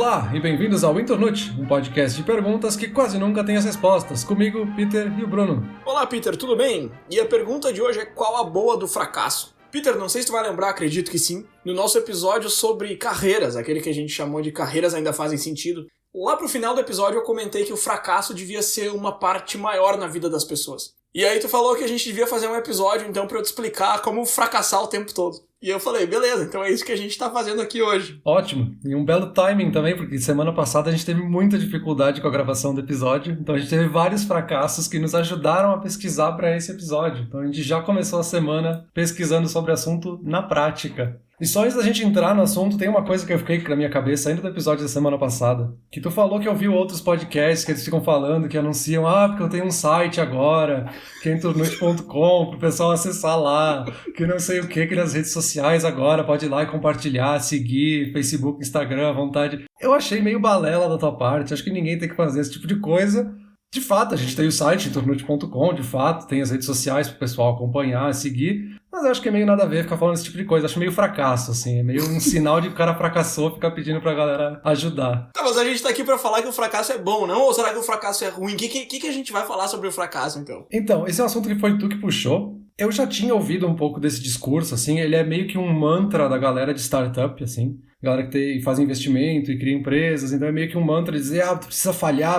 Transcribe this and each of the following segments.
Olá e bem-vindos ao Internute, um podcast de perguntas que quase nunca tem as respostas. Comigo, Peter e o Bruno. Olá, Peter, tudo bem? E a pergunta de hoje é qual a boa do fracasso? Peter, não sei se tu vai lembrar, acredito que sim, no nosso episódio sobre carreiras, aquele que a gente chamou de carreiras ainda fazem sentido. Lá pro final do episódio eu comentei que o fracasso devia ser uma parte maior na vida das pessoas. E aí tu falou que a gente devia fazer um episódio, então, pra eu te explicar como fracassar o tempo todo. E eu falei, beleza, então é isso que a gente tá fazendo aqui hoje. Ótimo, e um belo timing também, porque semana passada a gente teve muita dificuldade com a gravação do episódio, então a gente teve vários fracassos que nos ajudaram a pesquisar para esse episódio. Então a gente já começou a semana pesquisando sobre o assunto na prática. E só antes da gente entrar no assunto, tem uma coisa que eu fiquei na minha cabeça ainda do episódio da semana passada. Que tu falou que ouviu outros podcasts que eles ficam falando, que anunciam, porque eu tenho um site agora, que é internute.com, pro pessoal acessar lá, que não sei o que nas redes sociais agora, pode ir lá e compartilhar, seguir, Facebook, Instagram, à vontade. Eu achei meio balela da tua parte, acho que ninguém tem que fazer esse tipo de coisa. De fato, a gente tem o site internute.com, de fato, tem as redes sociais pro pessoal acompanhar, seguir, mas eu acho que é meio nada a ver ficar falando esse tipo de coisa, acho meio fracasso, assim, é meio um sinal de que o cara fracassou ficar pedindo pra galera ajudar. Tá, mas a gente tá aqui pra falar que o fracasso é bom, não? Ou será que o fracasso é ruim? O que a gente vai falar sobre o fracasso, então? Então, esse é um assunto que foi tu que puxou. Eu já tinha ouvido um pouco desse discurso, assim, ele é meio que um mantra da galera de startup, assim, galera que faz investimento e cria empresas, então é meio que um mantra de dizer, tu precisa falhar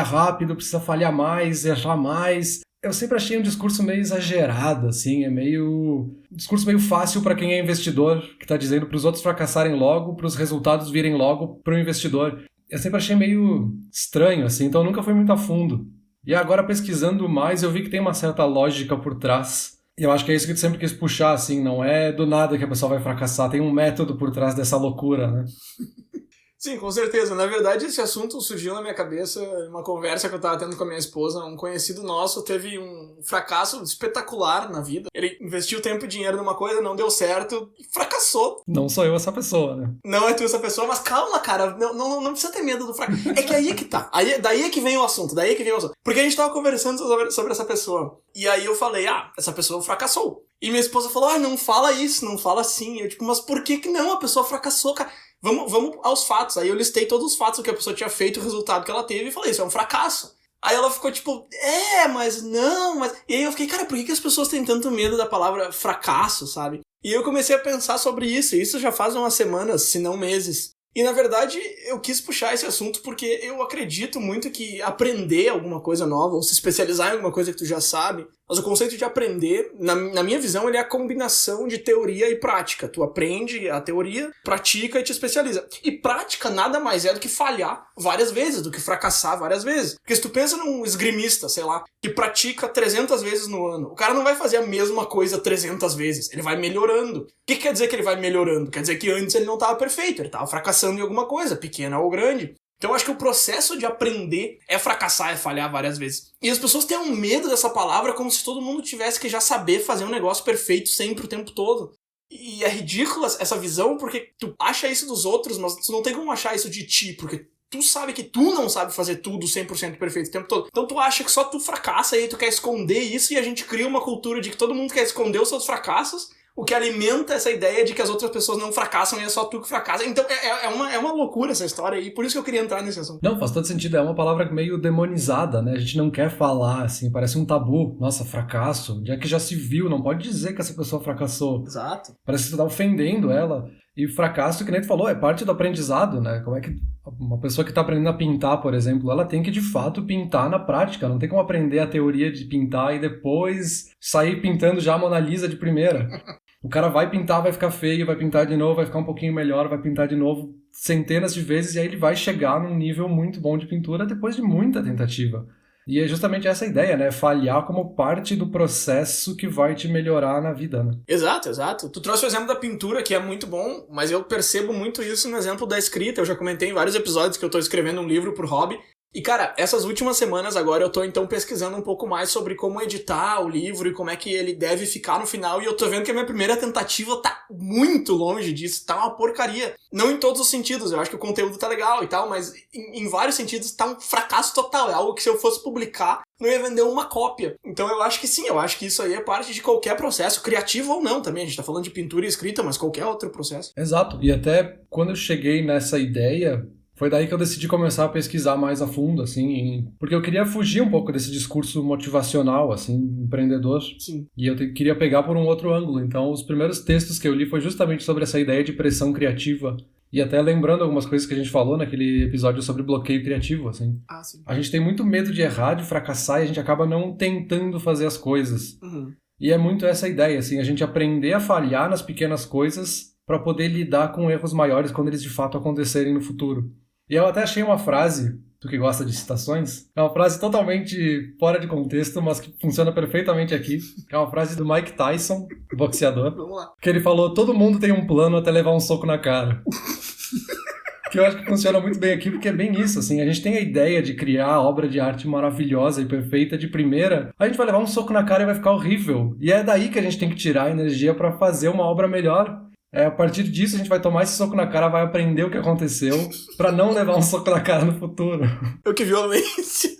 rápido, precisa falhar mais, errar mais. Eu sempre achei um discurso meio exagerado, assim, é meio... um discurso meio fácil para quem é investidor, que tá dizendo para os outros fracassarem logo, para os resultados virem logo para o investidor. Eu sempre achei meio estranho, assim, então eu nunca fui muito a fundo. E agora, pesquisando mais, eu vi que tem uma certa lógica por trás. E eu acho que é isso que tu sempre quis puxar, assim, não é do nada que a pessoa vai fracassar, tem um método por trás dessa loucura, né? Sim, com certeza. Na verdade, esse assunto surgiu na minha cabeça em uma conversa que eu tava tendo com a minha esposa. Um conhecido nosso teve um fracasso espetacular na vida. Ele investiu tempo e dinheiro numa coisa, não deu certo e fracassou. Não sou eu essa pessoa, né? Não é tu essa pessoa, mas calma, cara. Não precisa ter medo do fracasso. É que aí é que tá. Daí é que vem o assunto, Porque a gente tava conversando sobre essa pessoa. E aí eu falei, essa pessoa fracassou. E minha esposa falou, não fala isso, não fala assim. Eu mas por que não? A pessoa fracassou, cara. Vamos aos fatos. Aí eu listei todos os fatos do que a pessoa tinha feito, o resultado que ela teve, e falei, isso é um fracasso. Aí ela ficou mas não, mas... E aí eu fiquei, cara, por que as pessoas têm tanto medo da palavra fracasso, sabe? E eu comecei a pensar sobre isso, e isso já faz umas semanas, se não meses. E, na verdade, eu quis puxar esse assunto porque eu acredito muito que aprender alguma coisa nova, ou se especializar em alguma coisa que tu já sabe, mas o conceito de aprender, na minha visão, ele é a combinação de teoria e prática. Tu aprende a teoria, pratica e te especializa. E prática nada mais é do que falhar várias vezes, do que fracassar várias vezes. Porque se tu pensa num esgrimista, sei lá, que pratica 300 vezes no ano, o cara não vai fazer a mesma coisa 300 vezes, ele vai melhorando. O que quer dizer que ele vai melhorando? Quer dizer que antes ele não estava perfeito, ele estava fracassando em alguma coisa, pequena ou grande. Então eu acho que o processo de aprender é fracassar, é falhar várias vezes. E as pessoas têm um medo dessa palavra como se todo mundo tivesse que já saber fazer um negócio perfeito sempre, o tempo todo. E é ridícula essa visão porque tu acha isso dos outros, mas tu não tem como achar isso de ti, porque tu sabe que tu não sabe fazer tudo 100% perfeito o tempo todo. Então tu acha que só tu fracassa e aí tu quer esconder isso e a gente cria uma cultura de que todo mundo quer esconder os seus fracassos, o que alimenta essa ideia de que as outras pessoas não fracassam e é só tu que fracassa. Então é uma loucura essa história e por isso que eu queria entrar nesse assunto. Não, faz todo sentido. É uma palavra meio demonizada, né? A gente não quer falar, assim, parece um tabu. Nossa, fracasso. Onde é que já se viu? Não pode dizer que essa pessoa fracassou. Exato. Parece que tu tá ofendendo ela. E fracasso, que nem tu falou, é parte do aprendizado, né? Como é que uma pessoa que tá aprendendo a pintar, por exemplo, ela tem que, de fato, pintar na prática. Não tem como aprender a teoria de pintar e depois sair pintando já a Mona Lisa de primeira. O cara vai pintar, vai ficar feio, vai pintar de novo, vai ficar um pouquinho melhor, vai pintar de novo centenas de vezes e aí ele vai chegar num nível muito bom de pintura depois de muita tentativa. E é justamente essa a ideia, né? Falhar como parte do processo que vai te melhorar na vida, né? Exato. Tu trouxe o exemplo da pintura, que é muito bom, mas eu percebo muito isso no exemplo da escrita. Eu já comentei em vários episódios que eu tô escrevendo um livro por hobby. E, cara, essas últimas semanas agora eu tô, então, pesquisando um pouco mais sobre como editar o livro e como é que ele deve ficar no final. E eu tô vendo que a minha primeira tentativa tá muito longe disso, tá uma porcaria. Não em todos os sentidos, eu acho que o conteúdo tá legal e tal, mas em vários sentidos tá um fracasso total. É algo que se eu fosse publicar, não ia vender uma cópia. Então eu acho que sim, eu acho que isso aí é parte de qualquer processo, criativo ou não também. A gente tá falando de pintura e escrita, mas qualquer outro processo. Exato. E até quando eu cheguei nessa ideia... Foi daí que eu decidi começar a pesquisar mais a fundo, assim, porque eu queria fugir um pouco desse discurso motivacional, assim, empreendedor. Sim. E eu queria pegar por um outro ângulo. Então, os primeiros textos que eu li foi justamente sobre essa ideia de pressão criativa. E até lembrando algumas coisas que a gente falou naquele episódio sobre bloqueio criativo, assim. Ah, sim. A gente tem muito medo de errar, de fracassar, e a gente acaba não tentando fazer as coisas. Uhum. E é muito essa ideia, assim, a gente aprender a falhar nas pequenas coisas para poder lidar com erros maiores quando eles de fato acontecerem no futuro. E eu até achei uma frase, tu que gosta de citações, é uma frase totalmente fora de contexto, mas que funciona perfeitamente aqui. É uma frase do Mike Tyson, boxeador, Vamos lá. que ele falou: todo mundo tem um plano até levar um soco na cara. Que eu acho que funciona muito bem aqui, porque é bem isso, assim, a gente tem a ideia de criar obra de arte maravilhosa e perfeita de primeira, a gente vai levar um soco na cara e vai ficar horrível. E é daí que a gente tem que tirar a energia para fazer uma obra melhor. A partir disso a gente vai tomar esse soco na cara, vai aprender o que aconteceu para não levar um soco na cara no futuro. Que violência.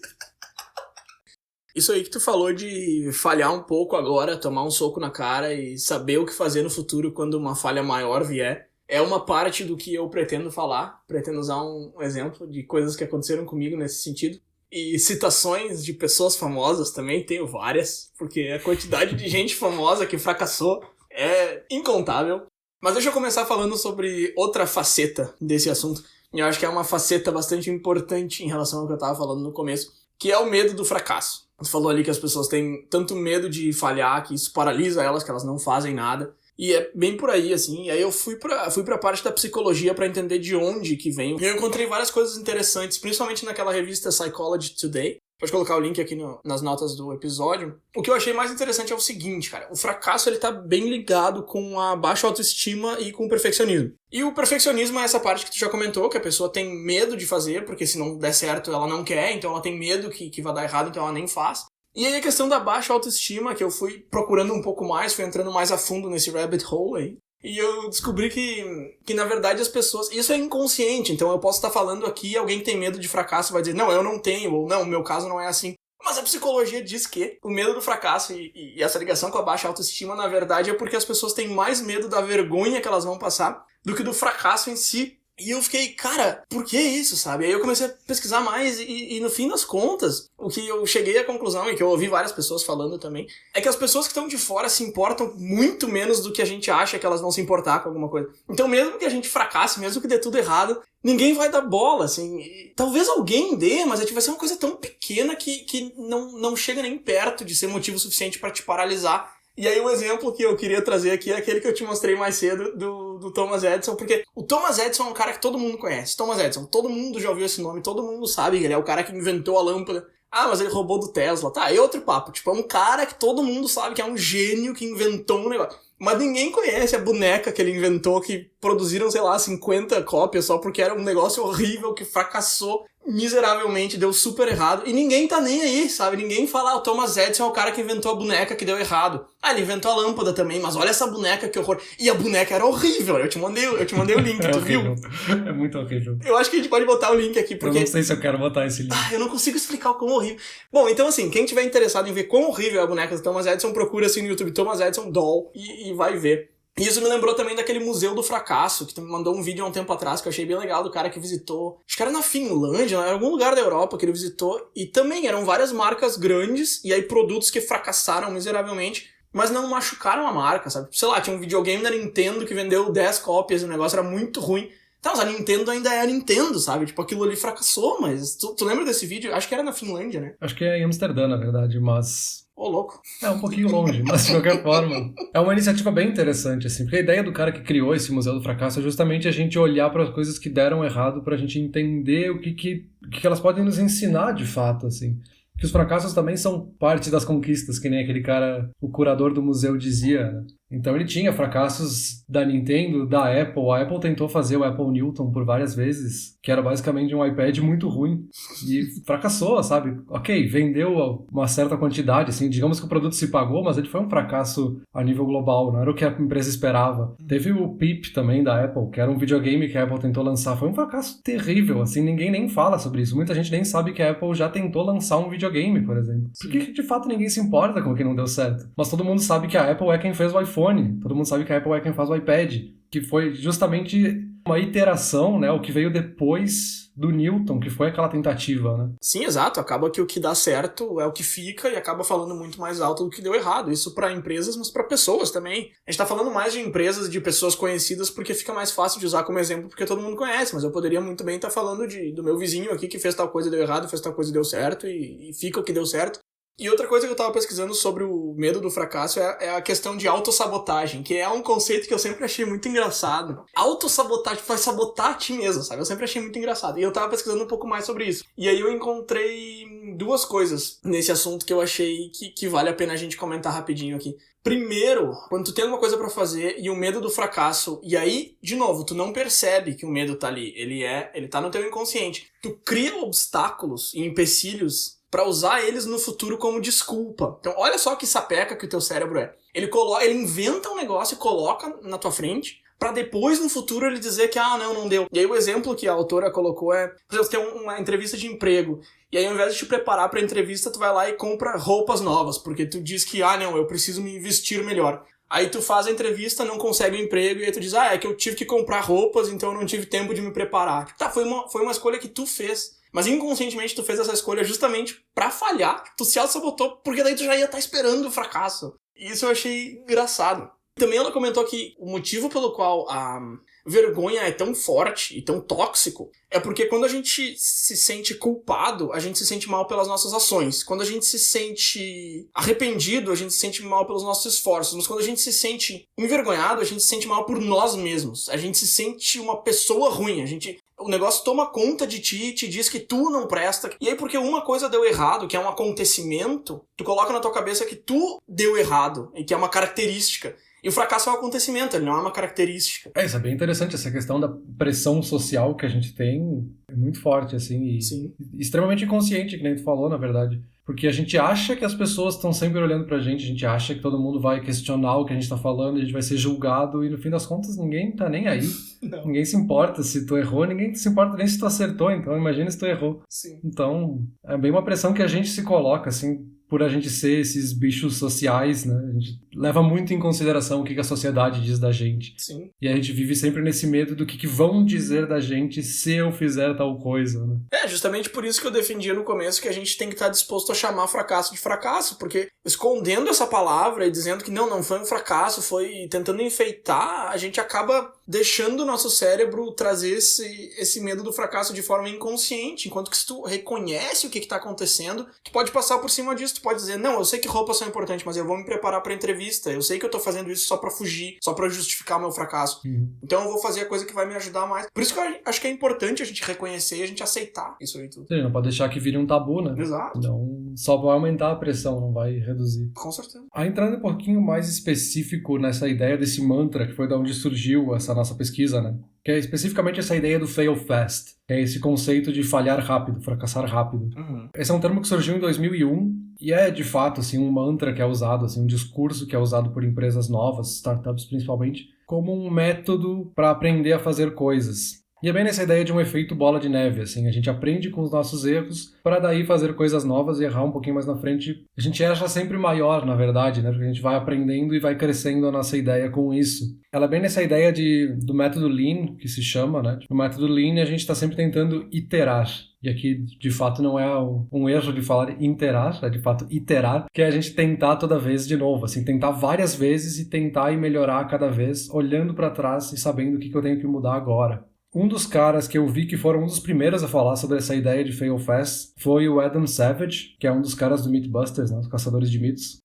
Isso aí que tu falou de falhar um pouco agora, tomar um soco na cara e saber o que fazer no futuro quando uma falha maior vier, é uma parte do que eu pretendo falar. Pretendo usar um exemplo de coisas que aconteceram comigo nesse sentido. E citações de pessoas famosas também, tenho várias, porque a quantidade de gente famosa que fracassou é incontável. Mas deixa eu começar falando sobre outra faceta desse assunto. E eu acho que é uma faceta bastante importante em relação ao que eu tava falando no começo, que é o medo do fracasso. Você falou ali que as pessoas têm tanto medo de falhar que isso paralisa elas, que elas não fazem nada. E é bem por aí, assim. E aí eu fui pra parte da psicologia pra entender de onde que vem. E eu encontrei várias coisas interessantes, principalmente naquela revista Psychology Today. Pode colocar o link aqui nas notas do episódio. O que eu achei mais interessante é o seguinte, cara. O fracasso, ele tá bem ligado com a baixa autoestima e com o perfeccionismo. E o perfeccionismo é essa parte que tu já comentou, que a pessoa tem medo de fazer, porque se não der certo, ela não quer, então ela tem medo que vai dar errado, então ela nem faz. E aí a questão da baixa autoestima, que eu fui procurando um pouco mais, fui entrando mais a fundo nesse rabbit hole aí. E eu descobri que na verdade as pessoas... Isso é inconsciente, então eu posso estar falando aqui, alguém que tem medo de fracasso vai dizer, não, eu não tenho, ou não, o meu caso não é assim. Mas a psicologia diz que o medo do fracasso e essa ligação com a baixa autoestima, na verdade, é porque as pessoas têm mais medo da vergonha que elas vão passar do que do fracasso em si. E eu fiquei, cara, por que isso, sabe? Aí eu comecei a pesquisar mais e no fim das contas, o que eu cheguei à conclusão, e que eu ouvi várias pessoas falando também, é que as pessoas que estão de fora se importam muito menos do que a gente acha que elas vão se importar com alguma coisa. Então mesmo que a gente fracasse, mesmo que dê tudo errado, ninguém vai dar bola, assim. E talvez alguém dê, mas vai ser uma coisa tão pequena que não chega nem perto de ser motivo suficiente pra te paralisar. E aí o exemplo que eu queria trazer aqui é aquele que eu te mostrei mais cedo do Thomas Edison, porque o Thomas Edison é um cara que todo mundo conhece. Thomas Edison, todo mundo já ouviu esse nome, todo mundo sabe que ele é o cara que inventou a lâmpada. Ah, mas ele roubou do Tesla. Tá, é outro papo. Tipo, é um cara que todo mundo sabe que é um gênio que inventou um negócio. Mas ninguém conhece a boneca que ele inventou, que produziram, sei lá, 50 cópias só porque era um negócio horrível que fracassou miseravelmente, deu super errado. E ninguém tá nem aí, sabe? Ninguém fala, o Thomas Edison é o cara que inventou a boneca que deu errado. Ah, ele inventou a lâmpada também, mas olha essa boneca, que horror. E a boneca era horrível. Eu te mandei o link, tu horrível. Viu? É muito horrível. Eu acho que a gente pode botar o link aqui, porque... Eu não sei se eu quero botar esse link. Eu não consigo explicar o quão horrível. Bom, então assim, quem tiver interessado em ver quão horrível é a boneca do Thomas Edison, procura assim no YouTube Thomas Edison Doll e vai ver. E isso me lembrou também daquele Museu do Fracasso, que tu me mandou um vídeo há um tempo atrás que eu achei bem legal, do cara que visitou, acho que era na Finlândia, em algum lugar da Europa que ele visitou, e também eram várias marcas grandes, e aí produtos que fracassaram miseravelmente, mas não machucaram a marca, sabe? Sei lá, tinha um videogame da Nintendo que vendeu 10 cópias, o negócio era muito ruim. Então, mas a Nintendo ainda é a Nintendo, sabe? Tipo, aquilo ali fracassou, mas... Tu lembra desse vídeo? Acho que era na Finlândia, né? Acho que é em Amsterdã, na verdade, mas... Ô, louco. É um pouquinho longe, mas de qualquer forma. É uma iniciativa bem interessante, assim, porque a ideia do cara que criou esse Museu do Fracasso é justamente a gente olhar para as coisas que deram errado pra gente entender o que elas podem nos ensinar de fato, assim. Que os fracassos também são parte das conquistas, que nem aquele cara, o curador do museu dizia, né? Então ele tinha fracassos da Nintendo, da Apple. A Apple tentou fazer o Apple Newton por várias vezes, que era basicamente um iPad muito ruim. E fracassou, sabe? Ok, vendeu uma certa quantidade, assim, digamos que o produto se pagou, mas ele foi um fracasso a nível global, não era o que a empresa esperava. Teve o PIP também da Apple, que era um videogame que a Apple tentou lançar. Foi um fracasso terrível, assim, ninguém nem fala sobre isso. Muita gente nem sabe que a Apple já tentou lançar um videogame, por exemplo. Porque de fato ninguém se importa com o que não deu certo. Mas todo mundo sabe que a Apple é quem fez o iPhone. Todo mundo sabe que a Apple é quem faz o iPad, que foi justamente uma iteração, né, o que veio depois do Newton, que foi aquela tentativa, né? Sim, exato. Acaba que o que dá certo é o que fica e acaba falando muito mais alto do que deu errado. Isso para empresas, mas para pessoas também. A gente tá falando mais de empresas, de pessoas conhecidas, porque fica mais fácil de usar como exemplo, porque todo mundo conhece, mas eu poderia muito bem estar falando do meu vizinho aqui que fez tal coisa e deu errado, fez tal coisa e deu certo, e fica o que deu certo. E outra coisa que eu tava pesquisando sobre o medo do fracasso é a questão de autossabotagem, que é um conceito que eu sempre achei muito engraçado. Autossabotagem, vai sabotar a ti mesmo, sabe? Eu sempre achei muito engraçado. E eu tava pesquisando um pouco mais sobre isso. E aí eu encontrei duas coisas nesse assunto que eu achei que vale a pena a gente comentar rapidinho aqui. Primeiro, quando tu tem alguma coisa pra fazer e o medo do fracasso, e aí, de novo, tu não percebe que o medo tá ali, ele tá no teu inconsciente. Tu cria obstáculos e empecilhos pra usar eles no futuro como desculpa. Então, olha só que sapeca que o teu cérebro é. Ele inventa um negócio e coloca na tua frente, pra depois, no futuro, ele dizer que, não deu. E aí o exemplo que a autora colocou é, por exemplo, você tem uma entrevista de emprego, e aí ao invés de te preparar pra entrevista, tu vai lá e compra roupas novas, porque tu diz que, eu preciso me vestir melhor. Aí tu faz a entrevista, não consegue o emprego, e aí tu diz, é que eu tive que comprar roupas, então eu não tive tempo de me preparar. Tá, foi uma escolha que tu fez. Mas inconscientemente tu fez essa escolha justamente pra falhar. Tu se auto-sabotou, porque daí tu já ia estar esperando o fracasso. E isso eu achei engraçado. Também ela comentou que o motivo pelo qual a vergonha é tão forte e tão tóxico é porque quando a gente se sente culpado, a gente se sente mal pelas nossas ações. Quando a gente se sente arrependido, a gente se sente mal pelos nossos esforços. Mas quando a gente se sente envergonhado, a gente se sente mal por nós mesmos. A gente se sente uma pessoa ruim. O negócio toma conta de ti, te diz que tu não presta. E aí, porque uma coisa deu errado, que é um acontecimento, tu coloca na tua cabeça que tu deu errado, e que é uma característica. E o fracasso é um acontecimento, ele não é uma característica. Isso é bem interessante, essa questão da pressão social que a gente tem é muito forte, assim, e Sim. Extremamente inconsciente, que nem tu falou, na verdade. Porque a gente acha que as pessoas estão sempre olhando pra gente, a gente acha que todo mundo vai questionar o que a gente tá falando, a gente vai ser julgado, e no fim das contas ninguém tá nem aí. Não. Ninguém se importa se tu errou, ninguém se importa nem se tu acertou, então imagina se tu errou. Sim. Então, é bem uma pressão que a gente se coloca, assim, por a gente ser esses bichos sociais, né? A gente leva muito em consideração o que a sociedade diz da gente. Sim. E a gente vive sempre nesse medo do que vão dizer da gente se eu fizer tal coisa, né? Justamente por isso que eu defendia no começo que a gente tem que estar disposto a chamar fracasso de fracasso, porque escondendo essa palavra e dizendo que não foi um fracasso, foi tentando enfeitar, a gente acaba deixando o nosso cérebro trazer esse medo do fracasso de forma inconsciente, enquanto que se tu reconhece o que está acontecendo, tu pode passar por cima disso, tu pode dizer, não, eu sei que roupas são importantes, mas eu vou me preparar para a entrevista, eu sei que eu tô fazendo isso só para fugir, só para justificar o meu fracasso, então eu vou fazer a coisa que vai me ajudar mais. Por isso que eu acho que é importante a gente reconhecer e a gente aceitar isso aí tudo. Sim, não pode deixar que vire um tabu, né? Exato. Então, só vai aumentar a pressão, não vai reduzir. Com certeza. Aí, entrando um pouquinho mais específico nessa ideia desse mantra, que foi da onde surgiu essa nossa pesquisa, né? Que é especificamente essa ideia do fail fast, que é esse conceito de falhar rápido, fracassar rápido. Esse é um termo que surgiu em 2001 e é, de fato, assim, um mantra que é usado, assim, um discurso que é usado por empresas novas, startups principalmente, como um método para aprender a fazer coisas. E é bem nessa ideia de um efeito bola de neve, assim, a gente aprende com os nossos erros para daí fazer coisas novas e errar um pouquinho mais na frente. A gente acha sempre maior, na verdade, né? Porque a gente vai aprendendo e vai crescendo a nossa ideia com isso. Ela é bem nessa ideia do método Lean, que se chama, né? No método Lean a gente está sempre tentando iterar. E aqui, de fato, não é um erro de falar interar, é de fato iterar, que é a gente tentar toda vez de novo, assim, tentar várias vezes e tentar e melhorar cada vez, olhando para trás e sabendo o que eu tenho que mudar agora. Um dos caras que eu vi que foram um dos primeiros a falar sobre essa ideia de fail fast foi o Adam Savage, que é um dos caras do Mythbusters, né, os caçadores de mitos.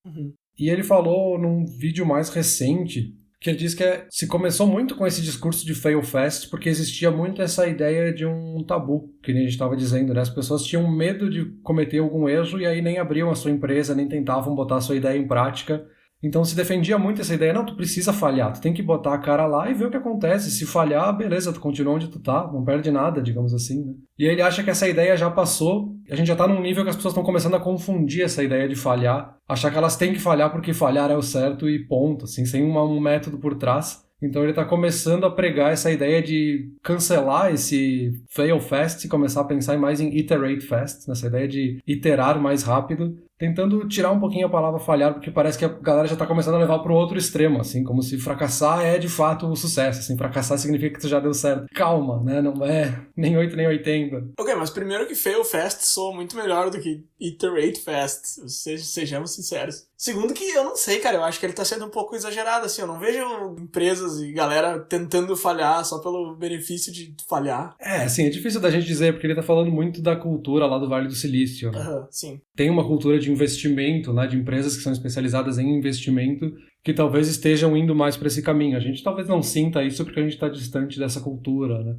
E ele falou num vídeo mais recente que ele diz que se começou muito com esse discurso de fail fast porque existia muito essa ideia de um tabu, que nem a gente estava dizendo, né? As pessoas tinham medo de cometer algum erro e aí nem abriam a sua empresa, nem tentavam botar a sua ideia em prática. Então se defendia muito essa ideia, não, tu precisa falhar, tu tem que botar a cara lá e ver o que acontece. Se falhar, beleza, tu continua onde tu tá, não perde nada, digamos assim, né? E ele acha que essa ideia já passou, a gente já tá num nível que as pessoas estão começando a confundir essa ideia de falhar, achar que elas têm que falhar porque falhar é o certo e ponto, assim, sem um método por trás. Então ele está começando a pregar essa ideia de cancelar esse fail fast e começar a pensar mais em iterate fast, nessa ideia de iterar mais rápido, tentando tirar um pouquinho a palavra falhar, porque parece que a galera já tá começando a levar pro outro extremo, assim, como se fracassar é de fato o sucesso, assim, fracassar significa que tu já deu certo. Calma, né? Não é nem 8 nem 80. Ok, mas primeiro que fail fast soa muito melhor do que iterate fast, sejamos sinceros. Segundo que eu não sei, cara, eu acho que ele tá sendo um pouco exagerado, assim, eu não vejo empresas e galera tentando falhar só pelo benefício de falhar. Assim, é difícil da gente dizer, porque ele tá falando muito da cultura lá do Vale do Silício, né? Sim. Tem uma cultura de investimento, né, de empresas que são especializadas em investimento, que talvez estejam indo mais para esse caminho. A gente talvez não sinta isso porque a gente está distante dessa cultura, né?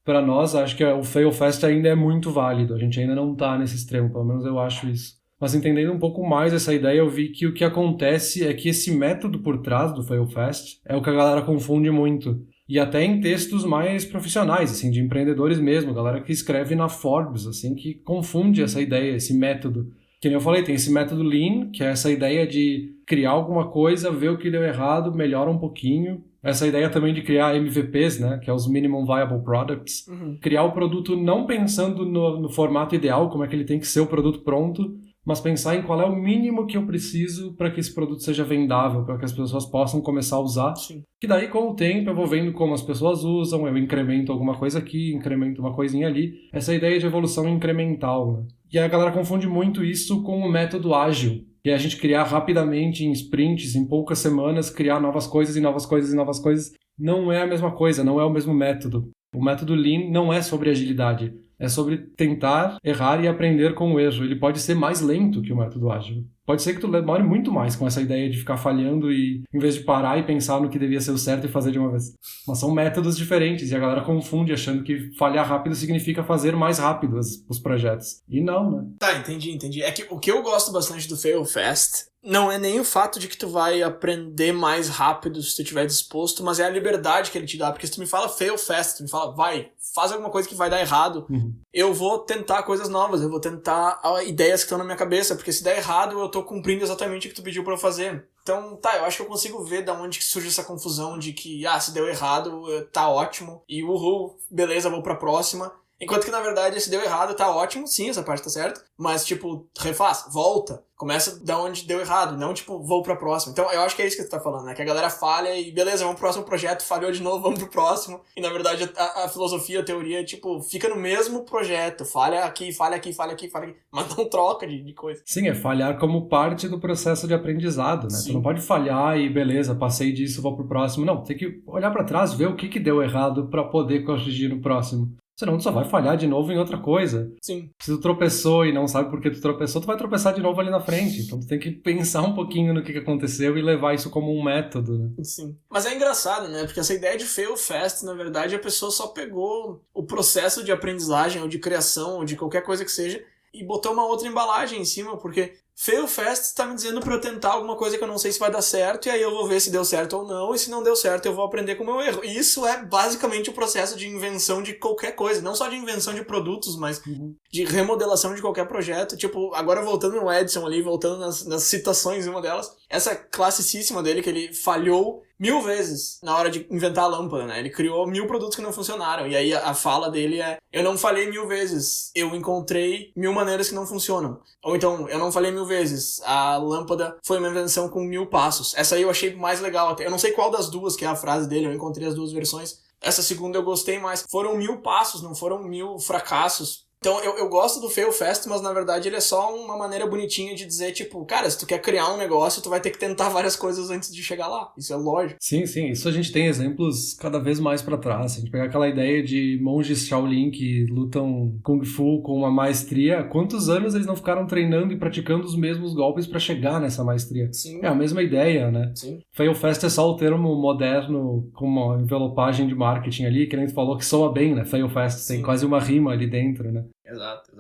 Para nós, acho que o fail fast ainda é muito válido. A gente ainda não está nesse extremo, pelo menos eu acho isso. Mas entendendo um pouco mais essa ideia, eu vi que o que acontece é que esse método por trás do fail fast é o que a galera confunde muito. E até em textos mais profissionais, assim, de empreendedores mesmo, galera que escreve na Forbes, assim, que confunde essa ideia, esse método. Que nem eu falei, tem esse método Lean, que é essa ideia de criar alguma coisa, ver o que deu errado, melhora um pouquinho. Essa ideia também de criar MVPs, né, que é os Minimum Viable Products. Criar o produto não pensando no formato ideal, como é que ele tem que ser o produto pronto, mas pensar em qual é o mínimo que eu preciso para que esse produto seja vendável, para que as pessoas possam começar a usar. Sim. Que daí, com o tempo, eu vou vendo como as pessoas usam, eu incremento alguma coisa aqui, incremento uma coisinha ali. Essa ideia de evolução incremental, né? E a galera confunde muito isso com o método ágil, que é a gente criar rapidamente em sprints, em poucas semanas, criar novas coisas e novas coisas e novas coisas. Não é a mesma coisa, não é o mesmo método. O método Lean não é sobre agilidade. É sobre tentar, errar e aprender com o erro. Ele pode ser mais lento que o método ágil. Pode ser que tu demore muito mais com essa ideia de ficar falhando e, em vez de parar e pensar no que devia ser o certo e fazer de uma vez. Mas são métodos diferentes e a galera confunde achando que falhar rápido significa fazer mais rápido os projetos. E não, né? Tá, entendi. É que o que eu gosto bastante do Fail Fast não é nem o fato de que tu vai aprender mais rápido se tu estiver disposto, mas é a liberdade que ele te dá. Porque se tu me fala fail fast, tu me fala, faz alguma coisa que vai dar errado, eu vou tentar coisas novas, eu vou tentar ideias que estão na minha cabeça, porque se der errado, eu tô cumprindo exatamente o que tu pediu pra eu fazer. Então, tá, eu acho que eu consigo ver da onde que surge essa confusão de que, se deu errado, tá ótimo, e uhul, beleza, vou pra próxima. Enquanto que, na verdade, se deu errado, tá ótimo, sim, essa parte tá certa, mas, tipo, refaz, volta, começa da onde deu errado, não, tipo, vou pra próxima. Então, eu acho que é isso que tu tá falando, né, que a galera falha e, beleza, vamos pro próximo projeto, falhou de novo, vamos pro próximo, e, na verdade, a filosofia, a teoria, tipo, fica no mesmo projeto, falha aqui, mas não troca de coisa. Sim, é falhar como parte do processo de aprendizado, né, Sim. Tu não pode falhar e, beleza, passei disso, vou pro próximo, não, tem que olhar pra trás, ver o que deu errado pra poder corrigir no próximo. Senão tu só vai falhar de novo em outra coisa. Sim. Se tu tropeçou e não sabe por que tu tropeçou, tu vai tropeçar de novo ali na frente. Então tu tem que pensar um pouquinho no que aconteceu e levar isso como um método, né? Sim. Mas é engraçado, né? Porque essa ideia de fail fast, na verdade, a pessoa só pegou o processo de aprendizagem ou de criação ou de qualquer coisa que seja e botou uma outra embalagem em cima, porque fail fast tá me dizendo pra eu tentar alguma coisa que eu não sei se vai dar certo, e aí eu vou ver se deu certo ou não, e se não deu certo eu vou aprender com o meu erro. E isso é basicamente o processo de invenção de qualquer coisa, não só de invenção de produtos, mas de remodelação de qualquer projeto. Tipo, agora voltando no Edison ali, voltando nas citações, uma delas, essa classicíssima dele, que ele falhou 1000 vezes na hora de inventar a lâmpada, né? Ele criou 1000 produtos que não funcionaram. E aí a fala dele é: eu não falhei 1000 vezes, eu encontrei 1000 maneiras que não funcionam. Ou então, eu não falhei 1000 vezes, a lâmpada foi uma invenção com 1000 passos. Essa aí eu achei mais legal até. Eu não sei qual das duas que é a frase dele, eu encontrei as duas versões. Essa segunda eu gostei mais. Foram 1000 passos, não foram 1000 fracassos. Então eu gosto do fail fast, mas na verdade ele é só uma maneira bonitinha de dizer, tipo, cara, se tu quer criar um negócio, tu vai ter que tentar várias coisas antes de chegar lá. Isso é lógico. Sim, isso a gente tem exemplos cada vez mais pra trás. A gente pegar aquela ideia de monges Shaolin que lutam Kung Fu com uma maestria, quantos anos eles não ficaram treinando e praticando os mesmos golpes pra chegar nessa maestria? Sim. É a mesma ideia, né? Sim. Fail fast é só o termo moderno com uma envelopagem de marketing ali, que nem tu falou que soa bem, né? Fail fast, tem quase uma rima ali dentro, né? Exato.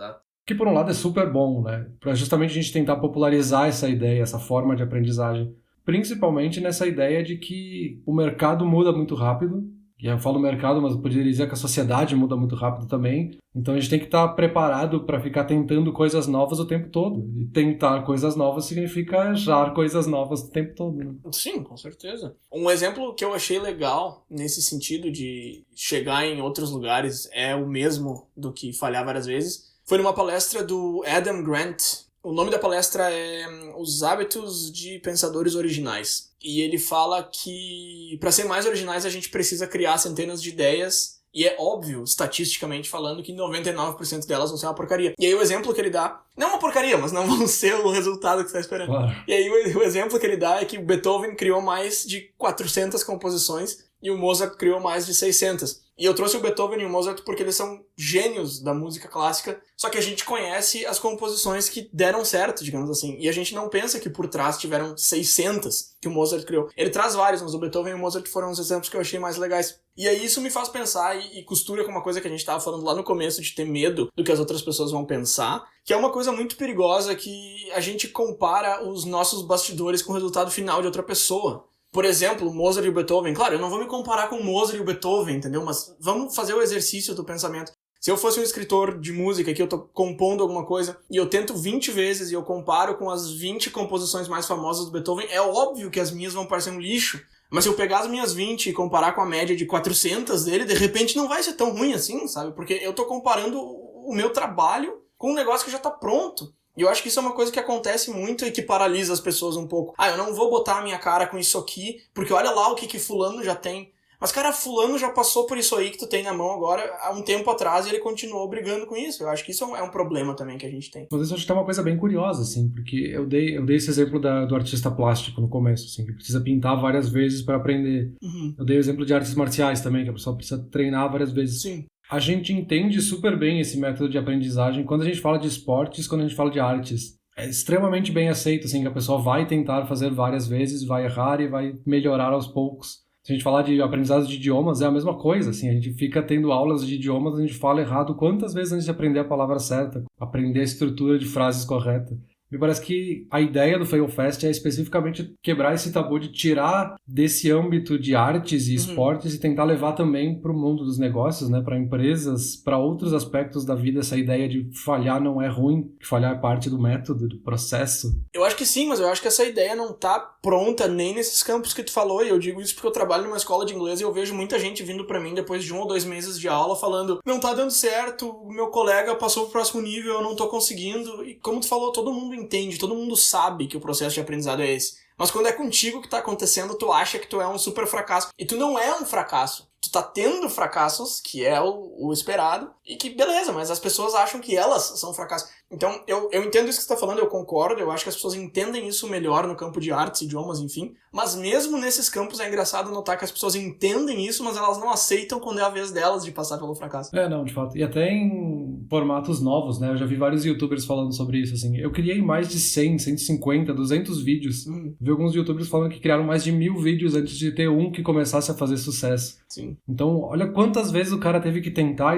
Que por um lado é super bom, né? Pra justamente a gente tentar popularizar essa ideia, essa forma de aprendizagem. Principalmente nessa ideia de que o mercado muda muito rápido. E eu falo mercado, mas eu poderia dizer que a sociedade muda muito rápido também. Então a gente tem que estar preparado para ficar tentando coisas novas o tempo todo. E tentar coisas novas significa errar coisas novas o tempo todo, né? Sim, com certeza. Um exemplo que eu achei legal nesse sentido de chegar em outros lugares é o mesmo do que falhar várias vezes. Foi numa palestra do Adam Grant, O nome da palestra é Os Hábitos de Pensadores Originais. E ele fala que para ser mais originais a gente precisa criar centenas de ideias. E é óbvio, estatisticamente falando, que 99% delas vão ser uma porcaria. E aí o exemplo que ele dá... Não uma porcaria, mas não vão ser o resultado que você está esperando. Claro. E aí o exemplo que ele dá é que o Beethoven criou mais de 400 composições e o Mozart criou mais de 600. E eu trouxe o Beethoven e o Mozart porque eles são gênios da música clássica, só que a gente conhece as composições que deram certo, digamos assim. E a gente não pensa que por trás tiveram 600 que o Mozart criou. Ele traz vários, mas o Beethoven e o Mozart foram os exemplos que eu achei mais legais. E aí isso me faz pensar e costura com uma coisa que a gente estava falando lá no começo, de ter medo do que as outras pessoas vão pensar, que é uma coisa muito perigosa que a gente compara os nossos bastidores com o resultado final de outra pessoa. Por exemplo, o Mozart e o Beethoven. Claro, eu não vou me comparar com o Mozart e o Beethoven, entendeu? Mas vamos fazer o exercício do pensamento. Se eu fosse um escritor de música que eu tô compondo alguma coisa e eu tento 20 vezes e eu comparo com as 20 composições mais famosas do Beethoven, é óbvio que as minhas vão parecer um lixo. Mas se eu pegar as minhas 20 e comparar com a média de 400 dele, de repente não vai ser tão ruim assim, sabe? Porque eu tô comparando o meu trabalho com um negócio que já tá pronto. E eu acho que isso é uma coisa que acontece muito e que paralisa as pessoas um pouco. Ah, eu não vou botar a minha cara com isso aqui, porque olha lá o que fulano já tem. Mas, cara, fulano já passou por isso aí que tu tem na mão agora há um tempo atrás e ele continuou brigando com isso. Eu acho que isso é um problema também que a gente tem. Mas isso acho que é uma coisa bem curiosa, assim, porque eu dei esse exemplo do artista plástico no começo, assim, que precisa pintar várias vezes para aprender. Uhum. Eu dei o exemplo de artes marciais também, que a pessoa precisa treinar várias vezes. Sim. A gente entende super bem esse método de aprendizagem quando a gente fala de esportes, quando a gente fala de artes. É extremamente bem aceito, assim, que a pessoa vai tentar fazer várias vezes, vai errar e vai melhorar aos poucos. Se a gente falar de aprendizado de idiomas, é a mesma coisa, assim, a gente fica tendo aulas de idiomas, a gente fala errado quantas vezes antes de aprender a palavra certa, aprender a estrutura de frases correta. Me parece que a ideia do Failfest é especificamente quebrar esse tabu de tirar desse âmbito de artes e esportes e tentar levar também para o mundo dos negócios, né, para empresas, para outros aspectos da vida, essa ideia de falhar não é ruim, que falhar é parte do método, do processo. Eu acho que sim, mas eu acho que essa ideia não tá pronta nem nesses campos que tu falou, e eu digo isso porque eu trabalho numa escola de inglês e eu vejo muita gente vindo pra mim depois de 1 ou 2 meses de aula falando, não tá dando certo, o meu colega passou pro próximo nível, eu não tô conseguindo. E como tu falou, todo mundo entende, todo mundo sabe que o processo de aprendizado é esse. Mas quando é contigo que tá acontecendo, tu acha que tu é um super fracasso. E tu não é um fracasso. Tu tá tendo fracassos, que é o esperado, e que beleza, mas as pessoas acham que elas são fracassos. Então, eu entendo isso que você tá falando, eu concordo, eu acho que as pessoas entendem isso melhor no campo de artes, idiomas, enfim, mas mesmo nesses campos é engraçado notar que as pessoas entendem isso, mas elas não aceitam quando é a vez delas de passar pelo fracasso. Não, de fato. E até em formatos novos, né? Eu já vi vários youtubers falando sobre isso, assim. Eu criei mais de 100, 150, 200 vídeos. Vi alguns youtubers falando que criaram mais de 1000 vídeos antes de ter um que começasse a fazer sucesso. Sim. Então, olha quantas vezes o cara teve que tentar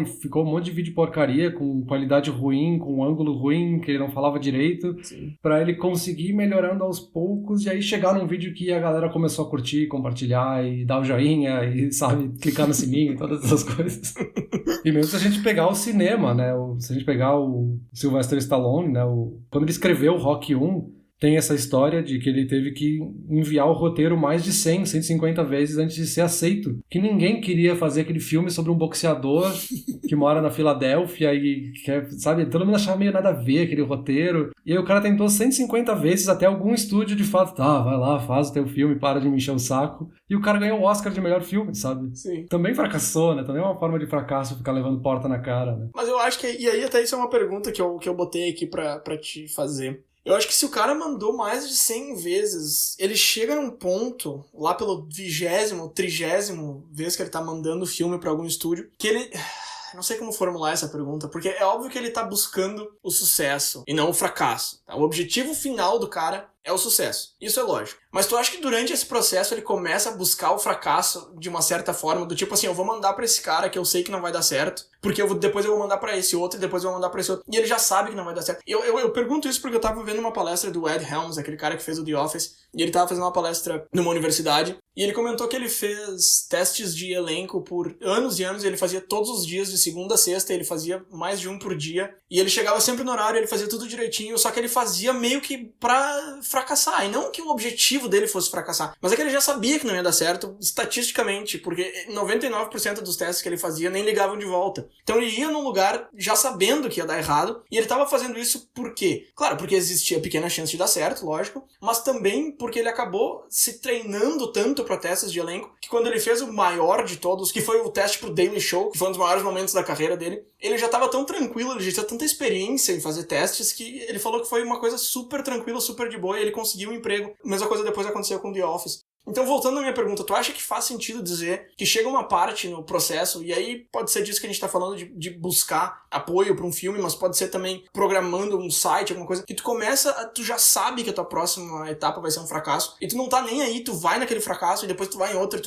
e ficou um monte de vídeo porcaria, com qualidade ruim, com ângulo ruim, que ele não falava direito, pra ele conseguir ir melhorando aos poucos, e aí chegar num vídeo que a galera começou a curtir, compartilhar, e dar o joinha, e, sabe, clicar no sininho, todas essas coisas. E mesmo se a gente pegar o cinema, né, se a gente pegar o Sylvester Stallone, né, quando ele escreveu o Rock 1, tem essa história de que ele teve que enviar o roteiro mais de 100, 150 vezes antes de ser aceito. Que ninguém queria fazer aquele filme sobre um boxeador que mora na Filadélfia e quer, sabe, todo mundo achava meio nada a ver aquele roteiro. E aí o cara tentou 150 vezes até algum estúdio de fato, tá, vai lá, faz o teu filme, para de me encher o saco. E o cara ganhou o Oscar de melhor filme, sabe? Sim. Também fracassou, né? Também é uma forma de fracasso ficar levando porta na cara, né? Mas eu acho que, e aí até isso é uma pergunta que eu botei aqui pra te fazer. Eu acho que se o cara mandou mais de 100 vezes, ele chega num ponto, lá pelo 20º, 30º vez que ele tá mandando o filme pra algum estúdio, que ele... Não sei como formular essa pergunta, porque é óbvio que ele tá buscando o sucesso e não o fracasso. Tá? O objetivo final do cara é o sucesso. Isso é lógico. Mas tu acha que durante esse processo ele começa a buscar o fracasso de uma certa forma, do tipo assim, eu vou mandar pra esse cara que eu sei que não vai dar certo, porque depois eu vou mandar pra esse outro e depois eu vou mandar pra esse outro. E ele já sabe que não vai dar certo. Eu pergunto isso porque eu tava vendo uma palestra do Ed Helms, aquele cara que fez o The Office, e ele tava fazendo uma palestra numa universidade, e ele comentou que ele fez testes de elenco por anos e anos, e ele fazia todos os dias, de segunda a sexta, ele fazia mais de um por dia, E ele chegava sempre no horário, ele fazia tudo direitinho, só que ele fazia meio que pra fracassar. E não que o objetivo dele fosse fracassar, mas é que ele já sabia que não ia dar certo, estatisticamente, porque 99% dos testes que ele fazia nem ligavam de volta. Então ele ia num lugar já sabendo que ia dar errado, e ele tava fazendo isso por quê? Claro, porque existia pequena chance de dar certo, lógico, mas também porque ele acabou se treinando tanto pra testes de elenco, que quando ele fez o maior de todos, que foi o teste pro Daily Show, que foi um dos maiores momentos da carreira dele, ele já tava tão tranquilo, ele já tinha tanta experiência em fazer testes, que ele falou que foi uma coisa super tranquila, super de boa, e ele conseguiu um emprego. A mesma coisa depois aconteceu com The Office. Então, voltando à minha pergunta, tu acha que faz sentido dizer que chega uma parte no processo, e aí pode ser disso que a gente tá falando, de buscar apoio pra um filme, mas pode ser também programando um site, alguma coisa, que tu começa, tu já sabe que a tua próxima etapa vai ser um fracasso, e tu não tá nem aí, tu vai naquele fracasso, e depois tu vai em outro,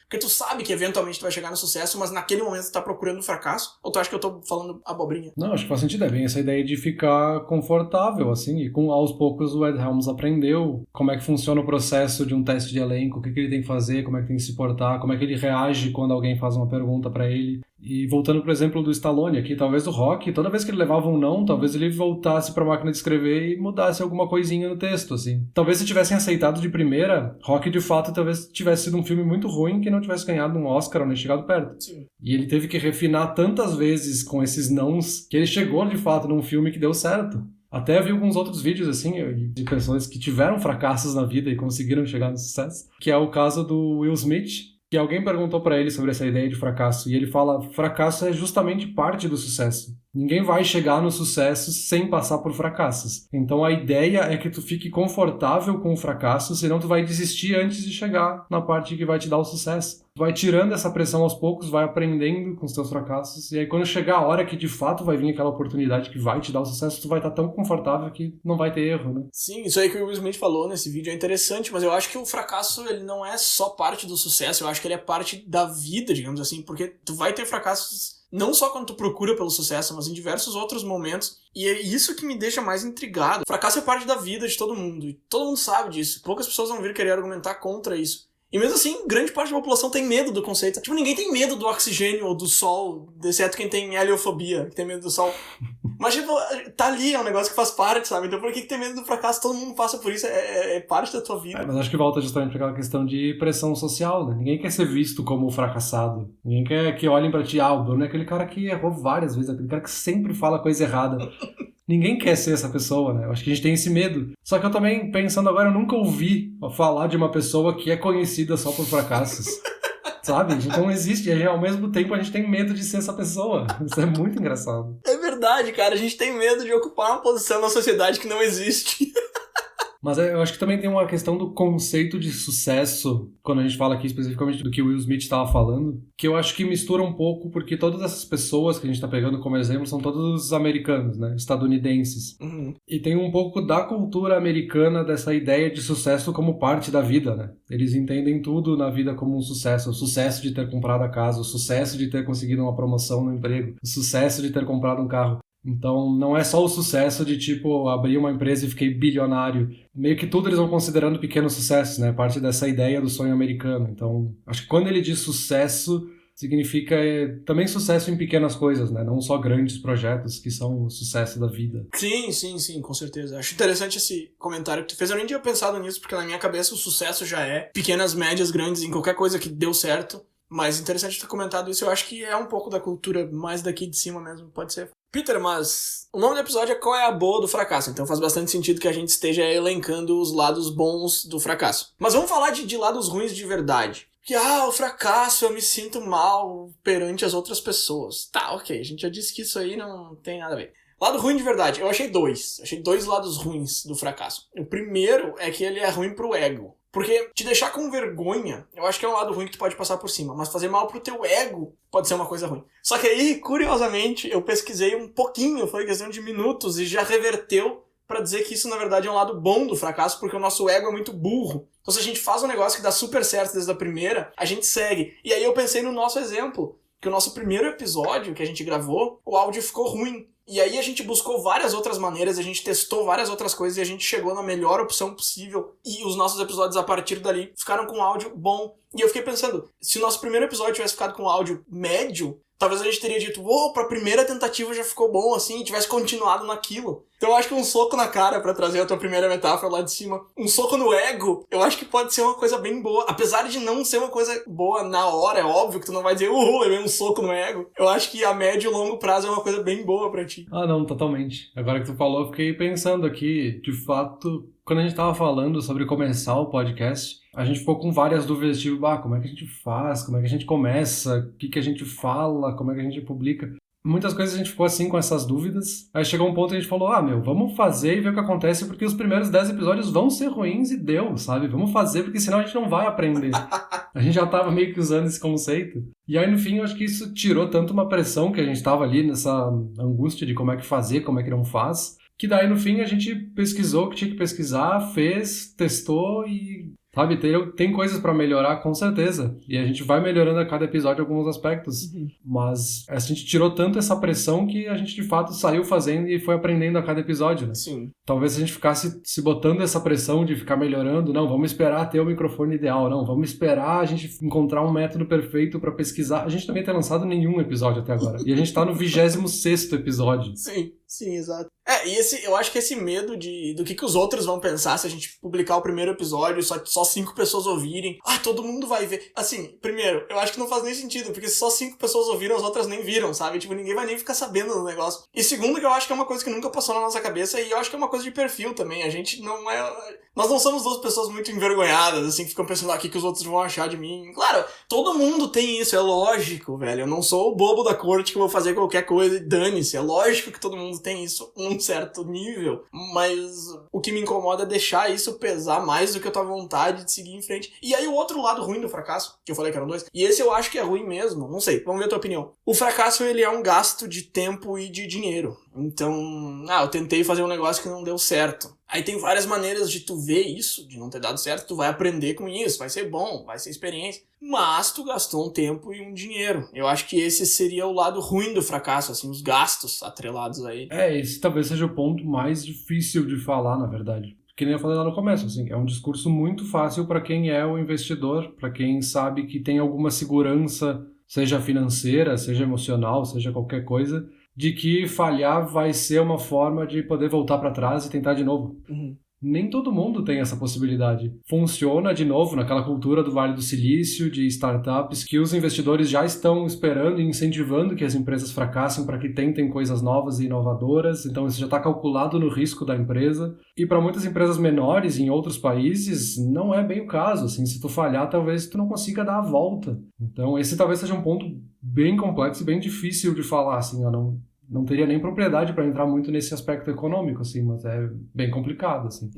porque tu sabe que eventualmente tu vai chegar no sucesso, mas naquele momento tu tá procurando um fracasso? Ou tu acha que eu tô falando abobrinha? Não, acho que faz sentido, é bem essa ideia de ficar confortável, assim, e aos poucos o Ed Helms aprendeu como é que funciona o processo de um teste de elenco, o que ele tem que fazer, como é que tem que se portar, como é que ele reage quando alguém faz uma pergunta pra ele. E voltando pro exemplo do Stallone aqui, talvez o Rock, toda vez que ele levava um não, talvez ele voltasse pra máquina de escrever e mudasse alguma coisinha no texto, assim. Talvez se tivessem aceitado de primeira, Rock de fato talvez tivesse sido um filme muito ruim que não tivesse ganhado um Oscar ou nem chegado perto. Sim. E ele teve que refinar tantas vezes com esses nãos que ele chegou de fato num filme que deu certo. Até vi alguns outros vídeos, assim, de pessoas que tiveram fracassos na vida e conseguiram chegar no sucesso, que é o caso do Will Smith, que alguém perguntou pra ele sobre essa ideia de fracasso, e ele fala, fracasso é justamente parte do sucesso. Ninguém vai chegar no sucesso sem passar por fracassos. Então a ideia é que tu fique confortável com o fracasso, senão tu vai desistir antes de chegar na parte que vai te dar o sucesso. Tu vai tirando essa pressão aos poucos, vai aprendendo com os teus fracassos, e aí quando chegar a hora que de fato vai vir aquela oportunidade que vai te dar o sucesso, tu vai estar tão confortável que não vai ter erro, né? Sim, isso aí que o Will Smith falou nesse vídeo é interessante, mas eu acho que o fracasso ele não é só parte do sucesso, eu acho que ele é parte da vida, digamos assim, porque tu vai ter fracassos não só quando tu procura pelo sucesso, mas em diversos outros momentos. E é isso que me deixa mais intrigado. Fracasso é parte da vida de todo mundo. E todo mundo sabe disso. Poucas pessoas vão vir querer argumentar contra isso. E mesmo assim, grande parte da população tem medo do conceito. Tipo, ninguém tem medo do oxigênio ou do sol, exceto quem tem heliofobia, que tem medo do sol. Mas, tipo, tá ali, é um negócio que faz parte, sabe? Então por que tem medo do fracasso? Todo mundo passa por isso, é parte da tua vida. Mas acho que volta justamente para aquela questão de pressão social, né? Ninguém quer ser visto como fracassado. Ninguém quer que olhem pra ti, o Bruno é aquele cara que errou várias vezes, aquele cara que sempre fala coisa errada. Ninguém quer ser essa pessoa, né? Eu acho que a gente tem esse medo. Só que eu também, pensando agora, eu nunca ouvi falar de uma pessoa que é conhecida só por fracassos. Sabe? A gente não existe. E ao mesmo tempo a gente tem medo de ser essa pessoa. Isso é muito engraçado. É verdade, cara. A gente tem medo de ocupar uma posição na sociedade que não existe. Mas eu acho que também tem uma questão do conceito de sucesso, quando a gente fala aqui especificamente do que o Will Smith estava falando, que eu acho que mistura um pouco, porque todas essas pessoas que a gente está pegando como exemplo são todos americanos, né? Estadunidenses. Uhum. E tem um pouco da cultura americana dessa ideia de sucesso como parte da vida, né? Eles entendem tudo na vida como um sucesso. O sucesso de ter comprado a casa, o sucesso de ter conseguido uma promoção no emprego, o sucesso de ter comprado um carro. Então, não é só o sucesso de, tipo, abrir uma empresa e fiquei bilionário. Meio que tudo eles vão considerando pequenos sucessos, né? Parte dessa ideia do sonho americano. Então, acho que quando ele diz sucesso, significa também sucesso em pequenas coisas, né? Não só grandes projetos que são o sucesso da vida. Sim, com certeza. Acho interessante esse comentário que tu fez. Eu nem tinha pensado nisso, porque na minha cabeça o sucesso já é pequenas, médias, grandes, em qualquer coisa que deu certo. Mas interessante ter comentado isso. Eu acho que é um pouco da cultura mais daqui de cima mesmo, pode ser. Peter, mas o nome do episódio é Qual é a Boa do Fracasso, então faz bastante sentido que a gente esteja elencando os lados bons do fracasso. Mas vamos falar de lados ruins de verdade. Que, o fracasso, eu me sinto mal perante as outras pessoas. Tá, ok, a gente já disse que isso aí não tem nada a ver. Lado ruim de verdade, eu achei dois. Achei dois lados ruins do fracasso. O primeiro é que ele é ruim pro ego. Porque te deixar com vergonha, eu acho que é um lado ruim que tu pode passar por cima, mas fazer mal pro teu ego pode ser uma coisa ruim. Só que aí, curiosamente, eu pesquisei um pouquinho, foi questão de minutos, e já reverteu pra dizer que isso, na verdade, é um lado bom do fracasso, porque o nosso ego é muito burro. Então se a gente faz um negócio que dá super certo desde a primeira, a gente segue. E aí eu pensei no nosso exemplo, que o nosso primeiro episódio que a gente gravou, o áudio ficou ruim. E aí a gente buscou várias outras maneiras, a gente testou várias outras coisas e a gente chegou na melhor opção possível. E os nossos episódios, a partir dali, ficaram com áudio bom. E eu fiquei pensando, se o nosso primeiro episódio tivesse ficado com áudio médio, talvez a gente teria dito, pra primeira tentativa já ficou bom, assim, e tivesse continuado naquilo. Então eu acho que um soco na cara, pra trazer a tua primeira metáfora lá de cima, um soco no ego, eu acho que pode ser uma coisa bem boa. Apesar de não ser uma coisa boa na hora, é óbvio que tu não vai dizer, levei um soco no ego. Eu acho que a médio e longo prazo é uma coisa bem boa pra ti. Ah, não, totalmente. Agora que tu falou, eu fiquei pensando aqui, de fato, quando a gente tava falando sobre começar o podcast, a gente ficou com várias dúvidas, tipo, como é que a gente faz, como é que a gente começa, o que que a gente fala, como é que a gente publica. Muitas coisas a gente ficou assim com essas dúvidas. Aí chegou um ponto que a gente falou, vamos fazer e ver o que acontece, porque os primeiros 10 episódios vão ser ruins e deu, sabe? Vamos fazer, porque senão a gente não vai aprender. A gente já tava meio que usando esse conceito. E aí, no fim, eu acho que isso tirou tanto uma pressão que a gente tava ali nessa angústia de como é que fazer, como é que não faz, que daí, no fim, a gente pesquisou o que tinha que pesquisar, fez, testou e, sabe, tem coisas pra melhorar, com certeza. E a gente vai melhorando a cada episódio alguns aspectos. Mas a gente tirou tanto essa pressão que a gente, de fato, saiu fazendo e foi aprendendo a cada episódio, né? Sim. Talvez se a gente ficasse se botando essa pressão de ficar melhorando, não, vamos esperar ter o microfone ideal, não, vamos esperar a gente encontrar um método perfeito pra pesquisar. A gente também tem lançado nenhum episódio até agora. E a gente tá no 26º episódio. Sim, exato. E eu acho que esse medo do que os outros vão pensar se a gente publicar o primeiro episódio e só 5 pessoas ouvirem. Todo mundo vai ver. Assim, primeiro, eu acho que não faz nem sentido, porque se só 5 pessoas ouviram, as outras nem viram, sabe? Tipo, ninguém vai nem ficar sabendo do negócio. E segundo, que eu acho que é uma coisa que nunca passou na nossa cabeça, e eu acho que é uma coisa de perfil também. A gente não é... Nós não somos 2 pessoas muito envergonhadas, assim, que ficam pensando, o que os outros vão achar de mim. Claro, todo mundo tem isso, é lógico, velho. Eu não sou o bobo da corte que vou fazer qualquer coisa e dane-se. É lógico que todo mundo tem isso num certo nível. Mas o que me incomoda é deixar isso pesar mais do que a tua vontade de seguir em frente. E aí o outro lado ruim do fracasso, que eu falei que eram 2, e esse eu acho que é ruim mesmo, não sei, vamos ver a tua opinião. O fracasso, ele é um gasto de tempo e de dinheiro. Então, eu tentei fazer um negócio que não deu certo. Aí tem várias maneiras de tu ver isso, de não ter dado certo, tu vai aprender com isso, vai ser bom, vai ser experiência. Mas tu gastou um tempo e um dinheiro. Eu acho que esse seria o lado ruim do fracasso, assim, os gastos atrelados a ele. Esse talvez seja o ponto mais difícil de falar, na verdade. Que nem eu falei lá no começo, assim, é um discurso muito fácil para quem é o investidor, para quem sabe que tem alguma segurança, seja financeira, seja emocional, seja qualquer coisa, de que falhar vai ser uma forma de poder voltar para trás e tentar de novo. Nem todo mundo tem essa possibilidade. Funciona, de novo, naquela cultura do Vale do Silício, de startups, que os investidores já estão esperando e incentivando que as empresas fracassem para que tentem coisas novas e inovadoras. Então isso já está calculado no risco da empresa. E para muitas empresas menores em outros países, não é bem o caso. Assim, se tu falhar, talvez tu não consiga dar a volta. Então esse talvez seja um ponto bem complexo e bem difícil de falar, assim, não teria nem propriedade para entrar muito nesse aspecto econômico, assim, mas é bem complicado, assim.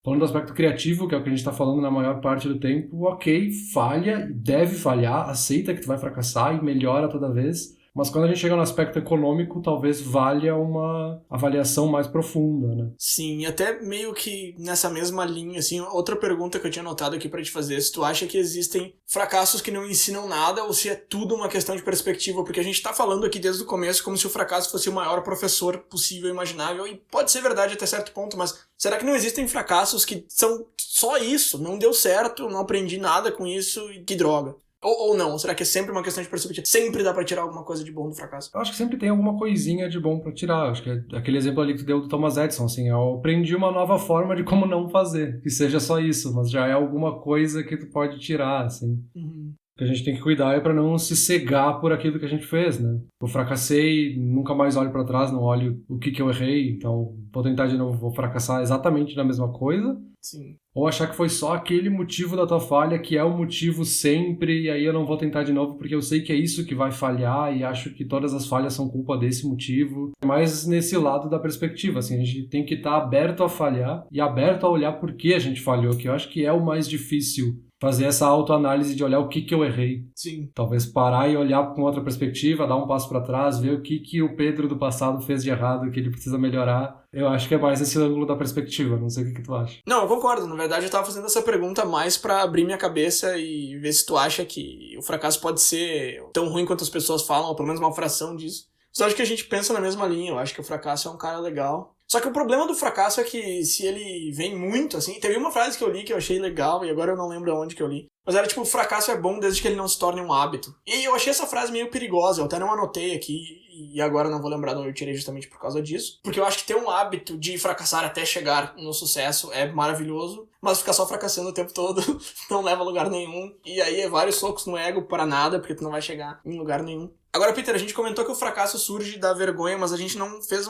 Falando do aspecto criativo, que é o que a gente está falando na maior parte do tempo, ok, falha, deve falhar, aceita que tu vai fracassar e melhora toda vez, mas quando a gente chega no aspecto econômico, talvez valha uma avaliação mais profunda, né? Sim, até meio que nessa mesma linha, assim, outra pergunta que eu tinha anotado aqui pra te fazer, se tu acha que existem fracassos que não ensinam nada ou se é tudo uma questão de perspectiva, porque a gente tá falando aqui desde o começo como se o fracasso fosse o maior professor possível e imaginável, e pode ser verdade até certo ponto, mas será que não existem fracassos que são só isso, não deu certo, não aprendi nada com isso e que droga? Ou não? Será que é sempre uma questão de perspectiva? Sempre dá pra tirar alguma coisa de bom do fracasso? Eu acho que sempre tem alguma coisinha de bom pra tirar. Acho que é aquele exemplo ali que tu deu do Thomas Edison, assim, eu aprendi uma nova forma de como não fazer, que seja só isso, mas já é alguma coisa que tu pode tirar, assim. O que a gente tem que cuidar é pra não se cegar por aquilo que a gente fez, né? Eu fracassei, nunca mais olho pra trás, não olho o que eu errei, então vou tentar de novo, vou fracassar exatamente na mesma coisa. Sim. Ou achar que foi só aquele motivo da tua falha que é o motivo sempre, e aí eu não vou tentar de novo porque eu sei que é isso que vai falhar e acho que todas as falhas são culpa desse motivo. Mas nesse lado da perspectiva, assim, a gente tem que estar aberto a falhar e aberto a olhar por que a gente falhou, que eu acho que é o mais difícil. Fazer essa autoanálise de olhar o que eu errei. Sim. Talvez parar e olhar com outra perspectiva, dar um passo para trás, ver o que o Pedro do passado fez de errado, que ele precisa melhorar. Eu acho que é mais esse ângulo da perspectiva, não sei o que tu acha. Não, eu concordo. Na verdade, eu tava fazendo essa pergunta mais pra abrir minha cabeça e ver se tu acha que o fracasso pode ser tão ruim quanto as pessoas falam, ou pelo menos uma fração disso. Mas eu acho que a gente pensa na mesma linha. Eu acho que o fracasso é um cara legal. Só que o problema do fracasso é que se ele vem muito, assim... Teve uma frase que eu li que eu achei legal, e agora eu não lembro aonde que eu li. Mas era tipo, o fracasso é bom desde que ele não se torne um hábito. E eu achei essa frase meio perigosa, eu até não anotei aqui, e agora não vou lembrar de onde eu tirei justamente por causa disso. Porque eu acho que ter um hábito de fracassar até chegar no sucesso é maravilhoso, mas ficar só fracassando o tempo todo não leva a lugar nenhum. E aí é vários socos no ego para nada, porque tu não vai chegar em lugar nenhum. Agora, Peter, a gente comentou que o fracasso surge da vergonha, mas a gente não fez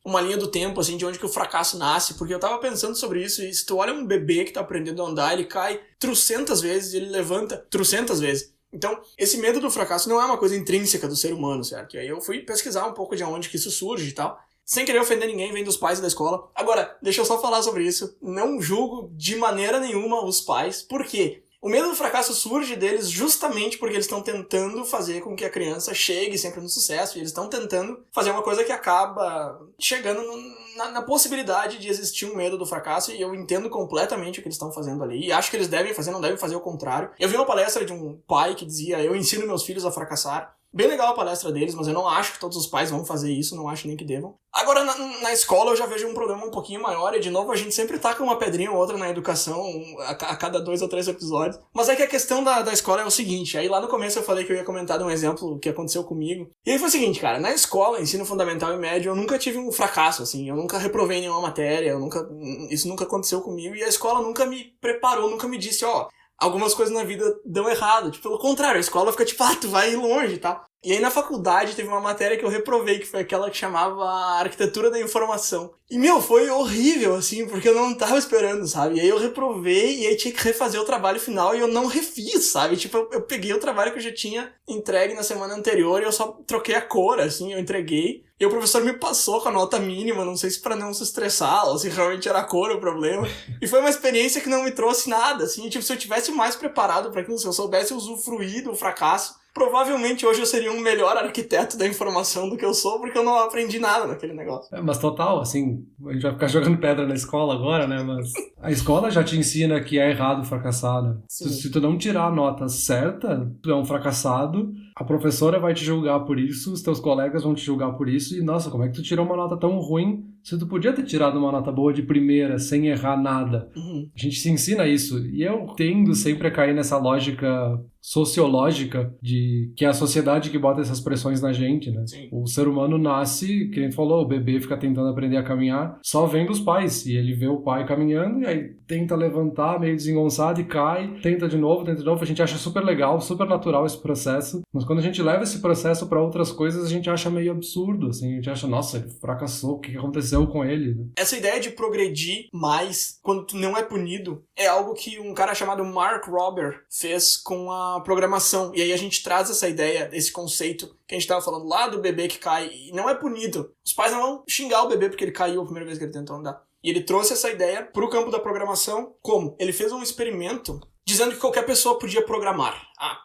uma linha do tempo, assim, de onde que o fracasso nasce, porque eu tava pensando sobre isso, e se tu olha um bebê que tá aprendendo a andar, ele cai trocentas vezes e ele levanta trocentas vezes. Então, esse medo do fracasso não é uma coisa intrínseca do ser humano, certo? E aí eu fui pesquisar um pouco de onde que isso surge e tal. Sem querer ofender ninguém, vem dos pais e da escola. Agora, deixa eu só falar sobre isso. Não julgo de maneira nenhuma os pais. Por quê? O medo do fracasso surge deles justamente porque eles estão tentando fazer com que a criança chegue sempre no sucesso. E eles estão tentando fazer uma coisa que acaba chegando na possibilidade de existir um medo do fracasso. E eu entendo completamente o que eles estão fazendo ali. E acho que eles devem fazer, não devem fazer o contrário. Eu vi uma palestra de um pai que dizia: eu ensino meus filhos a fracassar. Bem legal a palestra deles, mas eu não acho que todos os pais vão fazer isso, não acho nem que devam. Agora, na escola eu já vejo um problema um pouquinho maior, e de novo a gente sempre taca uma pedrinha ou outra na educação a cada 2 ou 3 episódios. Mas é que a questão da escola é o seguinte, aí lá no começo eu falei que eu ia comentar de um exemplo que aconteceu comigo. E aí foi o seguinte, cara, na escola, ensino fundamental e médio, eu nunca tive um fracasso, assim, eu nunca reprovei nenhuma matéria, isso nunca aconteceu comigo, e a escola nunca me preparou, nunca me disse, algumas coisas na vida dão errado. Tipo, pelo contrário, a escola fica tipo, tu vai ir longe e tal. E aí na faculdade teve uma matéria que eu reprovei, que foi aquela que chamava Arquitetura da Informação. E, foi horrível, assim, porque eu não tava esperando, sabe? E aí eu reprovei e aí tinha que refazer o trabalho final e eu não refiz, sabe? Tipo, eu peguei o trabalho que eu já tinha entregue na semana anterior e eu só troquei a cor, assim, eu entreguei. E o professor me passou com a nota mínima, não sei se pra não se estressar ou se realmente era a cor o problema. E foi uma experiência que não me trouxe nada, assim. Tipo, se eu tivesse mais preparado pra aquilo, se eu soubesse usufruir do fracasso, provavelmente hoje eu seria um melhor arquiteto da informação do que eu sou, porque eu não aprendi nada naquele negócio. Mas total, assim, a gente vai ficar jogando pedra na escola agora, né? Mas a escola já te ensina que é errado fracassar, né? Se tu não tirar a nota certa, tu é um fracassado, a professora vai te julgar por isso, os teus colegas vão te julgar por isso, e nossa, como é que tu tirou uma nota tão ruim se tu podia ter tirado uma nota boa de primeira, sem errar nada? A gente se ensina isso, e eu tendo sempre a cair nessa lógica sociológica de que é a sociedade que bota essas pressões na gente, né? Sim. O ser humano nasce, que a gente falou, o bebê fica tentando aprender a caminhar só vendo os pais, e ele vê o pai caminhando e aí tenta levantar meio desengonçado e cai, tenta de novo, a gente acha super legal, super natural esse processo, mas quando a gente leva esse processo para outras coisas, a gente acha meio absurdo, assim, a gente acha, nossa, ele fracassou, o que aconteceu com ele? Né? Essa ideia de progredir mais quando tu não é punido é algo que um cara chamado Mark Rober fez com a programação. E aí a gente traz essa ideia, esse conceito que a gente tava falando lá do bebê que cai e não é punido. Os pais não vão xingar o bebê porque ele caiu a primeira vez que ele tentou andar. E ele trouxe essa ideia pro campo da programação. Como? Ele fez um experimento dizendo que qualquer pessoa podia programar.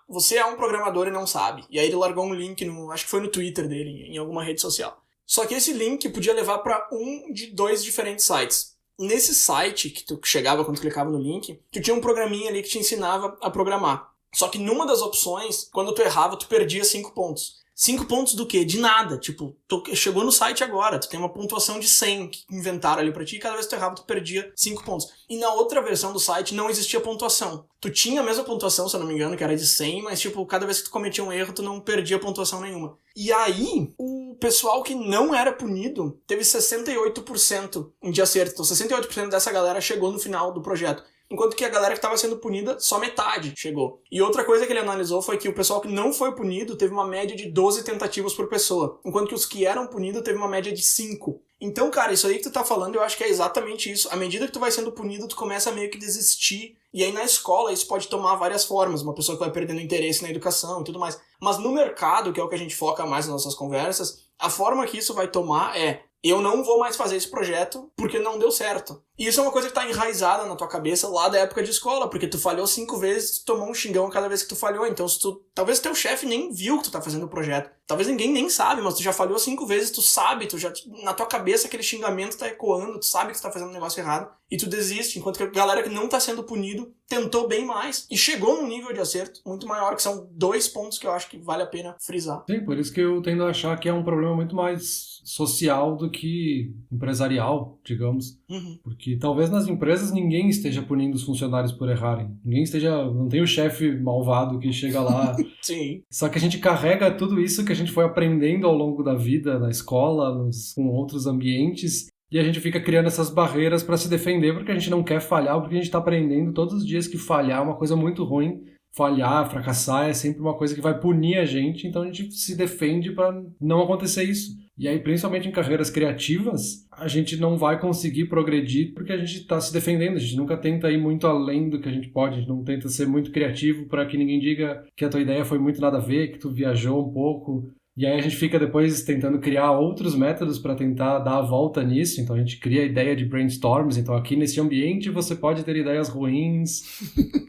Você é um programador e não sabe. E aí ele largou um link, acho que foi no Twitter dele, em alguma rede social. Só que esse link podia levar para um de 2 diferentes sites. Nesse site que tu chegava quando tu clicava no link, tu tinha um programinha ali que te ensinava a programar. Só que numa das opções, quando tu errava, tu perdia 5 pontos. 5 pontos do quê? De nada. Tipo, tu chegou no site agora, tu tem uma pontuação de 100 que inventaram ali pra ti, e cada vez que tu errava, tu perdia 5 pontos. E na outra versão do site não existia pontuação. Tu tinha a mesma pontuação, se eu não me engano, que era de 100, mas tipo, cada vez que tu cometia um erro, tu não perdia pontuação nenhuma. E aí, o pessoal que não era punido teve 68% de acerto. Então 68% dessa galera chegou no final do projeto. Enquanto que a galera que estava sendo punida, só metade chegou. E outra coisa que ele analisou foi que o pessoal que não foi punido teve uma média de 12 tentativas por pessoa. Enquanto que os que eram punidos teve uma média de 5. Então, cara, isso aí que tu tá falando, eu acho que é exatamente isso. À medida que tu vai sendo punido, tu começa a meio que desistir. E aí na escola isso pode tomar várias formas. Uma pessoa que vai perdendo interesse na educação e tudo mais. Mas no mercado, que é o que a gente foca mais nas nossas conversas, a forma que isso vai tomar é: eu não vou mais fazer esse projeto porque não deu certo. E isso é uma coisa que tá enraizada na tua cabeça lá da época de escola, porque tu falhou 5 vezes, tu tomou um xingão cada vez que tu falhou. Então, talvez teu chefe nem viu que tu tá fazendo o projeto. Talvez ninguém nem sabe, mas tu já falhou 5 vezes, tu sabe, na tua cabeça aquele xingamento tá ecoando, tu sabe que tu tá fazendo um negócio errado, e tu desiste, enquanto que a galera que não tá sendo punido tentou bem mais, e chegou num nível de acerto muito maior, que são 2 pontos que eu acho que vale a pena frisar. Sim, por isso que eu tendo a achar que é um problema muito mais social do que empresarial, digamos. Porque talvez nas empresas ninguém esteja punindo os funcionários por errarem. Não tem o chefe malvado que chega lá. Sim. Só que a gente carrega tudo isso que a gente foi aprendendo ao longo da vida, na escola, com outros ambientes, e a gente fica criando essas barreiras para se defender porque a gente não quer falhar, porque a gente está aprendendo todos os dias que falhar é uma coisa muito ruim. Falhar, fracassar é sempre uma coisa que vai punir a gente, então a gente se defende para não acontecer isso. E aí, principalmente em carreiras criativas, a gente não vai conseguir progredir porque a gente está se defendendo, a gente nunca tenta ir muito além do que a gente pode, a gente não tenta ser muito criativo para que ninguém diga que a tua ideia foi muito nada a ver, que tu viajou um pouco. E aí a gente fica depois tentando criar outros métodos para tentar dar a volta nisso. Então a gente cria a ideia de brainstorms. Então aqui nesse ambiente você pode ter ideias ruins,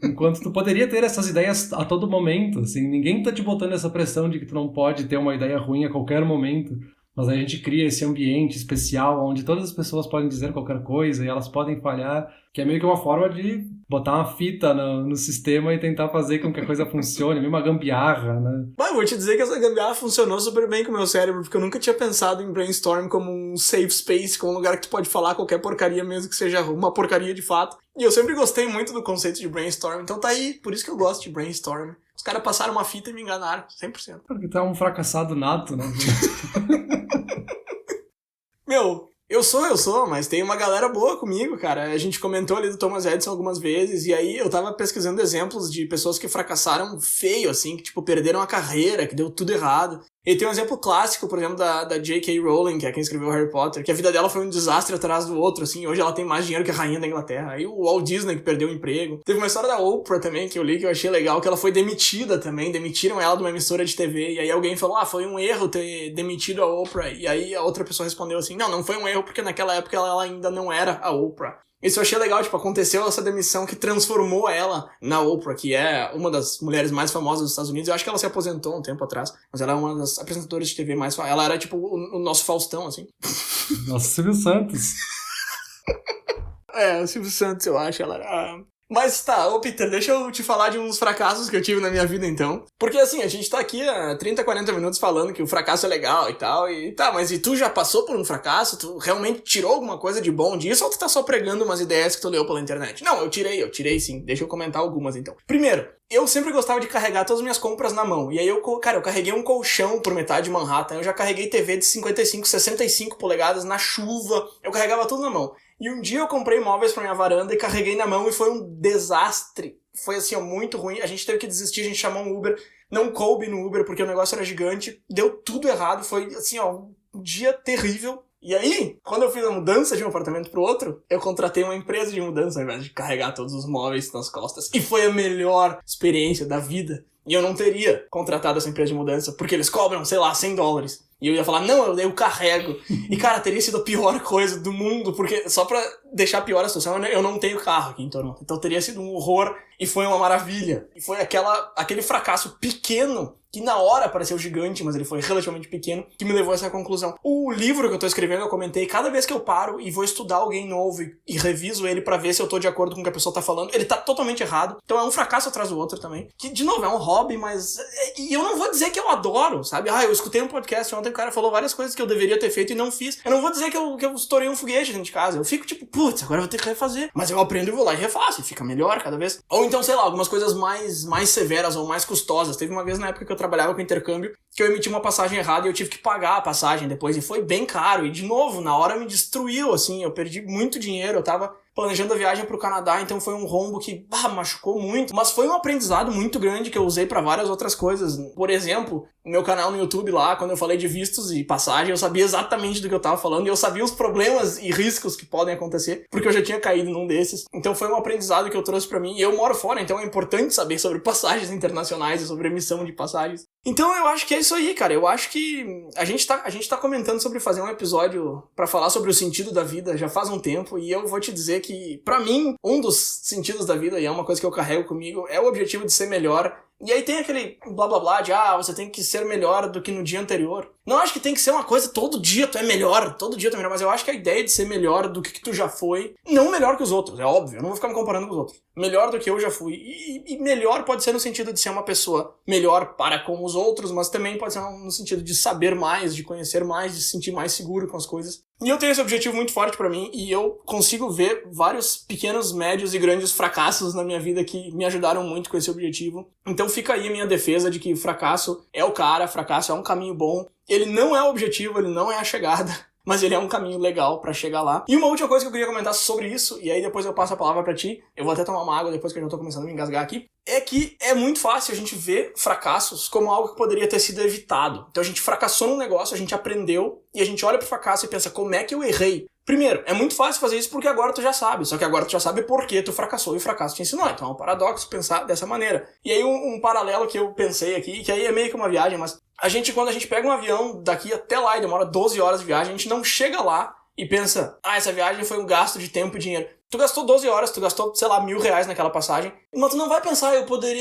enquanto tu poderia ter essas ideias a todo momento. Assim, ninguém tá te botando essa pressão de que tu não pode ter uma ideia ruim a qualquer momento. Mas a gente cria esse ambiente especial onde todas as pessoas podem dizer qualquer coisa e elas podem falhar, que é meio que uma forma de botar uma fita no sistema e tentar fazer com que a coisa funcione, meio uma gambiarra, né? Mas eu vou te dizer que essa gambiarra funcionou super bem com o meu cérebro, porque eu nunca tinha pensado em brainstorm como um safe space, como um lugar que tu pode falar qualquer porcaria, mesmo que seja uma porcaria de fato. E eu sempre gostei muito do conceito de brainstorm, então tá aí, por isso que eu gosto de brainstorm. Os caras passaram uma fita e me enganaram, 100%. Porque tu é um fracassado nato, né? Meu, eu sou, mas tem uma galera boa comigo, cara. A gente comentou ali do Thomas Edison algumas vezes, e aí eu tava pesquisando exemplos de pessoas que fracassaram feio, assim, que, tipo, perderam a carreira, que deu tudo errado. E tem um exemplo clássico, por exemplo, da J.K. Rowling, que é quem escreveu Harry Potter, que a vida dela foi um desastre atrás do outro, assim. Hoje ela tem mais dinheiro que a rainha da Inglaterra. Aí o Walt Disney, que perdeu o emprego. Teve uma história da Oprah também, que eu li, que eu achei legal, que ela foi demitida também. Demitiram ela de uma emissora de TV. E aí alguém falou, foi um erro ter demitido a Oprah. E aí a outra pessoa respondeu assim, não foi um erro, porque naquela época ela ainda não era a Oprah. Isso eu achei legal, tipo, aconteceu essa demissão que transformou ela na Oprah, que é uma das mulheres mais famosas dos Estados Unidos. Eu acho que ela se aposentou um tempo atrás, mas ela é uma das apresentadoras de TV mais famosas. Ela era, tipo, o nosso Faustão, assim. Nossa, Silvio Santos. O Silvio Santos, eu acho. Ela era... Mas tá, ô Peter, deixa eu te falar de uns fracassos que eu tive na minha vida, então. Porque assim, a gente tá aqui há 30, 40 minutos falando que o fracasso é legal e tal, e tá, mas e tu já passou por um fracasso? Tu realmente tirou alguma coisa de bom disso, ou tu tá só pregando umas ideias que tu leu pela internet? Não, eu tirei sim. Deixa eu comentar algumas, então. Primeiro, eu sempre gostava de carregar todas as minhas compras na mão. E aí eu carreguei um colchão por metade de Manhattan, eu já carreguei TV de 55, 65 polegadas na chuva, eu carregava tudo na mão. E um dia eu comprei móveis pra minha varanda e carreguei na mão e foi um desastre. Foi assim, muito ruim. A gente teve que desistir, a gente chamou um Uber. Não coube no Uber porque o negócio era gigante. Deu tudo errado, foi assim, um dia terrível. E aí, quando eu fiz a mudança de um apartamento pro outro, eu contratei uma empresa de mudança ao invés de carregar todos os móveis nas costas. E foi a melhor experiência da vida. E eu não teria contratado essa empresa de mudança porque eles cobram, sei lá, $100. E eu ia falar, não, eu carrego. E, cara, teria sido a pior coisa do mundo, porque só pra deixar pior a situação, eu não tenho carro aqui em Toronto. Então teria sido um horror e foi uma maravilha. E foi aquele fracasso pequeno, que na hora pareceu gigante, mas ele foi relativamente pequeno, que me levou a essa conclusão. O livro que eu tô escrevendo, eu comentei, cada vez que eu paro e vou estudar alguém novo e reviso ele pra ver se eu tô de acordo com o que a pessoa tá falando, ele tá totalmente errado. Então é um fracasso atrás do outro também. Que, de novo, é um hobby, mas... E eu não vou dizer que eu adoro, sabe? Eu escutei um podcast ontem, o cara falou várias coisas que eu deveria ter feito e não fiz. Eu não vou dizer que eu estourei um foguete dentro de casa. Eu fico tipo, putz, agora eu vou ter que refazer. Mas eu aprendo e vou lá e refaço, e fica melhor cada vez. Ou então, sei lá, algumas coisas mais severas ou mais custosas. Teve uma vez na época que eu trabalhava com intercâmbio que eu emiti uma passagem errada e eu tive que pagar a passagem depois. E foi bem caro. E de novo, na hora me destruiu, assim. Eu perdi muito dinheiro. Eu tava planejando a viagem pro Canadá, então foi um rombo que machucou muito, mas foi um aprendizado muito grande que eu usei pra várias outras coisas. Por exemplo, no meu canal no YouTube lá, quando eu falei de vistos e passagem, eu sabia exatamente do que eu tava falando e eu sabia os problemas e riscos que podem acontecer, porque eu já tinha caído num desses. Então foi um aprendizado que eu trouxe pra mim, e eu moro fora, então é importante saber sobre passagens internacionais e sobre emissão de passagens. Então eu acho que é isso aí, cara. Eu acho que a gente tá comentando sobre fazer um episódio pra falar sobre o sentido da vida já faz um tempo, e eu vou te dizer que, pra mim, um dos sentidos da vida, e é uma coisa que eu carrego comigo, é o objetivo de ser melhor. E aí tem aquele blá blá blá de, você tem que ser melhor do que no dia anterior. Não acho que tem que ser uma coisa, todo dia tu é melhor, mas eu acho que a ideia de ser melhor do que tu já foi, não melhor que os outros, é óbvio, eu não vou ficar me comparando com os outros. Melhor do que eu já fui. E melhor pode ser no sentido de ser uma pessoa melhor para com os outros, mas também pode ser no sentido de saber mais, de conhecer mais, de se sentir mais seguro com as coisas. E eu tenho esse objetivo muito forte pra mim, e eu consigo ver vários pequenos, médios e grandes fracassos na minha vida que me ajudaram muito com esse objetivo. Então fica aí a minha defesa de que fracasso é o cara, fracasso é um caminho bom. Ele não é o objetivo, ele não é a chegada, mas ele é um caminho legal pra chegar lá. E uma última coisa que eu queria comentar sobre isso, e aí depois eu passo a palavra pra ti, eu vou até tomar uma água depois que eu já tô começando a me engasgar aqui, é que é muito fácil a gente ver fracassos como algo que poderia ter sido evitado. Então a gente fracassou num negócio, a gente aprendeu, e a gente olha pro fracasso e pensa, como é que eu errei? Primeiro, é muito fácil fazer isso porque agora tu já sabe, só que agora tu já sabe por que tu fracassou e o fracasso te ensinou. Então é um paradoxo pensar dessa maneira. E aí um paralelo que eu pensei aqui, que aí é meio que uma viagem, mas quando a gente pega um avião daqui até lá e demora 12 horas de viagem, a gente não chega lá e pensa, essa viagem foi um gasto de tempo e dinheiro. Tu gastou 12 horas, tu gastou, sei lá, R$1.000 naquela passagem, mas tu não vai pensar,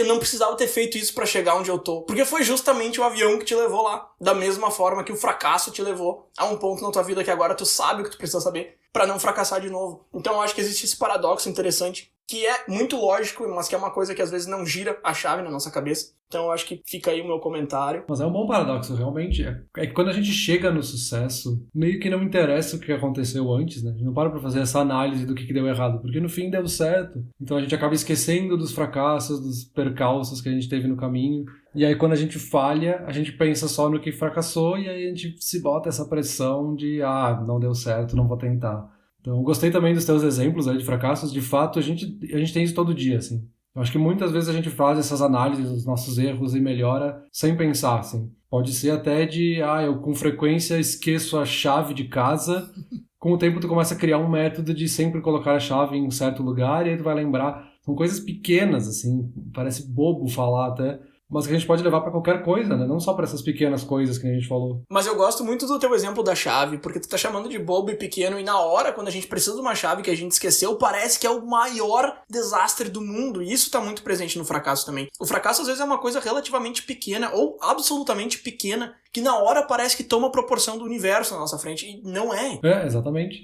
não precisava ter feito isso pra chegar onde eu tô, porque foi justamente o avião que te levou lá, da mesma forma que o fracasso te levou a um ponto na tua vida que agora tu sabe o que tu precisa saber pra não fracassar de novo. Então eu acho que existe esse paradoxo interessante, que é muito lógico, mas que é uma coisa que às vezes não gira a chave na nossa cabeça. Então eu acho que fica aí o meu comentário. Mas é um bom paradoxo, realmente. É que quando a gente chega no sucesso, meio que não interessa o que aconteceu antes, né? A gente não para pra fazer essa análise do que deu errado, porque no fim deu certo. Então a gente acaba esquecendo dos fracassos, dos percalços que a gente teve no caminho. E aí quando a gente falha, a gente pensa só no que fracassou e aí a gente se bota essa pressão de, não deu certo, não vou tentar. Então, gostei também dos teus exemplos aí de fracassos. De fato, a gente tem isso todo dia, assim. Eu acho que muitas vezes a gente faz essas análises dos nossos erros e melhora sem pensar, assim. Pode ser até de, eu com frequência esqueço a chave de casa. Com o tempo tu começa a criar um método de sempre colocar a chave em um certo lugar e aí tu vai lembrar. São coisas pequenas, assim. Parece bobo falar até. Mas que a gente pode levar pra qualquer coisa, né? Não só pra essas pequenas coisas que a gente falou. Mas eu gosto muito do teu exemplo da chave, porque tu tá chamando de bobo e pequeno, e na hora, quando a gente precisa de uma chave que a gente esqueceu, parece que é o maior desastre do mundo. E isso tá muito presente no fracasso também. O fracasso, às vezes, é uma coisa relativamente pequena, ou absolutamente pequena, que na hora parece que toma proporção do universo na nossa frente, e não é. Exatamente.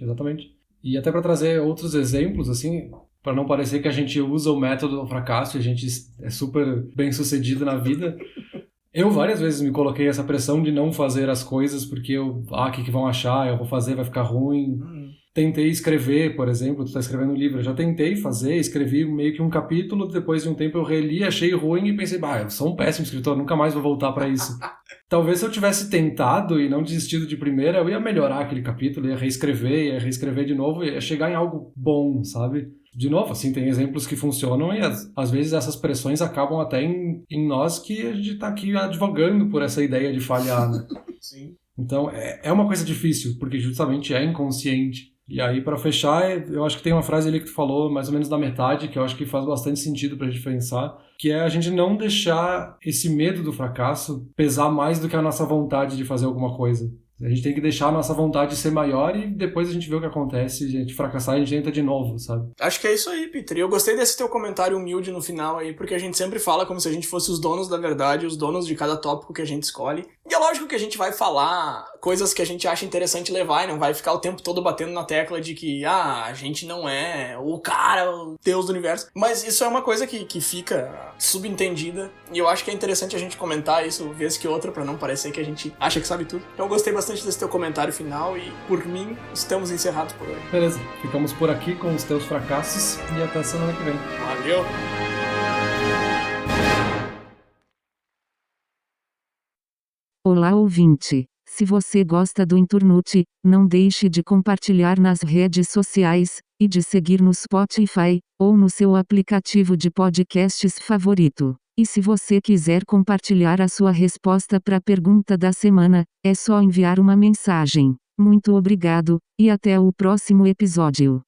E até pra trazer outros exemplos, assim... Para não parecer que a gente usa o método do fracasso e a gente é super bem sucedido na vida. Eu várias vezes me coloquei essa pressão de não fazer as coisas porque o que vão achar, eu vou fazer, vai ficar ruim. Tentei escrever, por exemplo, tu tá escrevendo um livro, eu já tentei fazer, escrevi meio que um capítulo, depois de um tempo eu reli, achei ruim e pensei, eu sou um péssimo escritor, nunca mais vou voltar para isso. Talvez se eu tivesse tentado e não desistido de primeira, eu ia melhorar aquele capítulo, ia reescrever de novo, ia chegar em algo bom, sabe? De novo, assim, tem exemplos que funcionam e às vezes essas pressões acabam até em nós que a gente tá aqui advogando por essa ideia de falhar, né? Sim. Então, é uma coisa difícil, porque justamente é inconsciente. E aí, pra fechar, eu acho que tem uma frase ali que tu falou, mais ou menos da metade, que eu acho que faz bastante sentido pra gente pensar, que é a gente não deixar esse medo do fracasso pesar mais do que a nossa vontade de fazer alguma coisa. A gente tem que deixar a nossa vontade ser maior e depois a gente vê o que acontece, a gente fracassar e a gente tenta de novo, sabe? Acho que é isso aí, Peter. E eu gostei desse teu comentário humilde no final aí, porque a gente sempre fala como se a gente fosse os donos da verdade, os donos de cada tópico que a gente escolhe. E é lógico que a gente vai falar coisas que a gente acha interessante levar e não vai ficar o tempo todo batendo na tecla de que, a gente não é o cara, o Deus do universo. Mas isso é uma coisa que fica subentendida e eu acho que é interessante a gente comentar isso vez que outra pra não parecer que a gente acha que sabe tudo. Então eu gostei bastante desse teu comentário final e, por mim, estamos encerrados por hoje. Beleza, ficamos por aqui com os teus fracassos e até semana que vem. Valeu! Olá, ouvinte! Se você gosta do Inturnute, não deixe de compartilhar nas redes sociais, e de seguir no Spotify, ou no seu aplicativo de podcasts favorito. E se você quiser compartilhar a sua resposta para a pergunta da semana, é só enviar uma mensagem. Muito obrigado, e até o próximo episódio.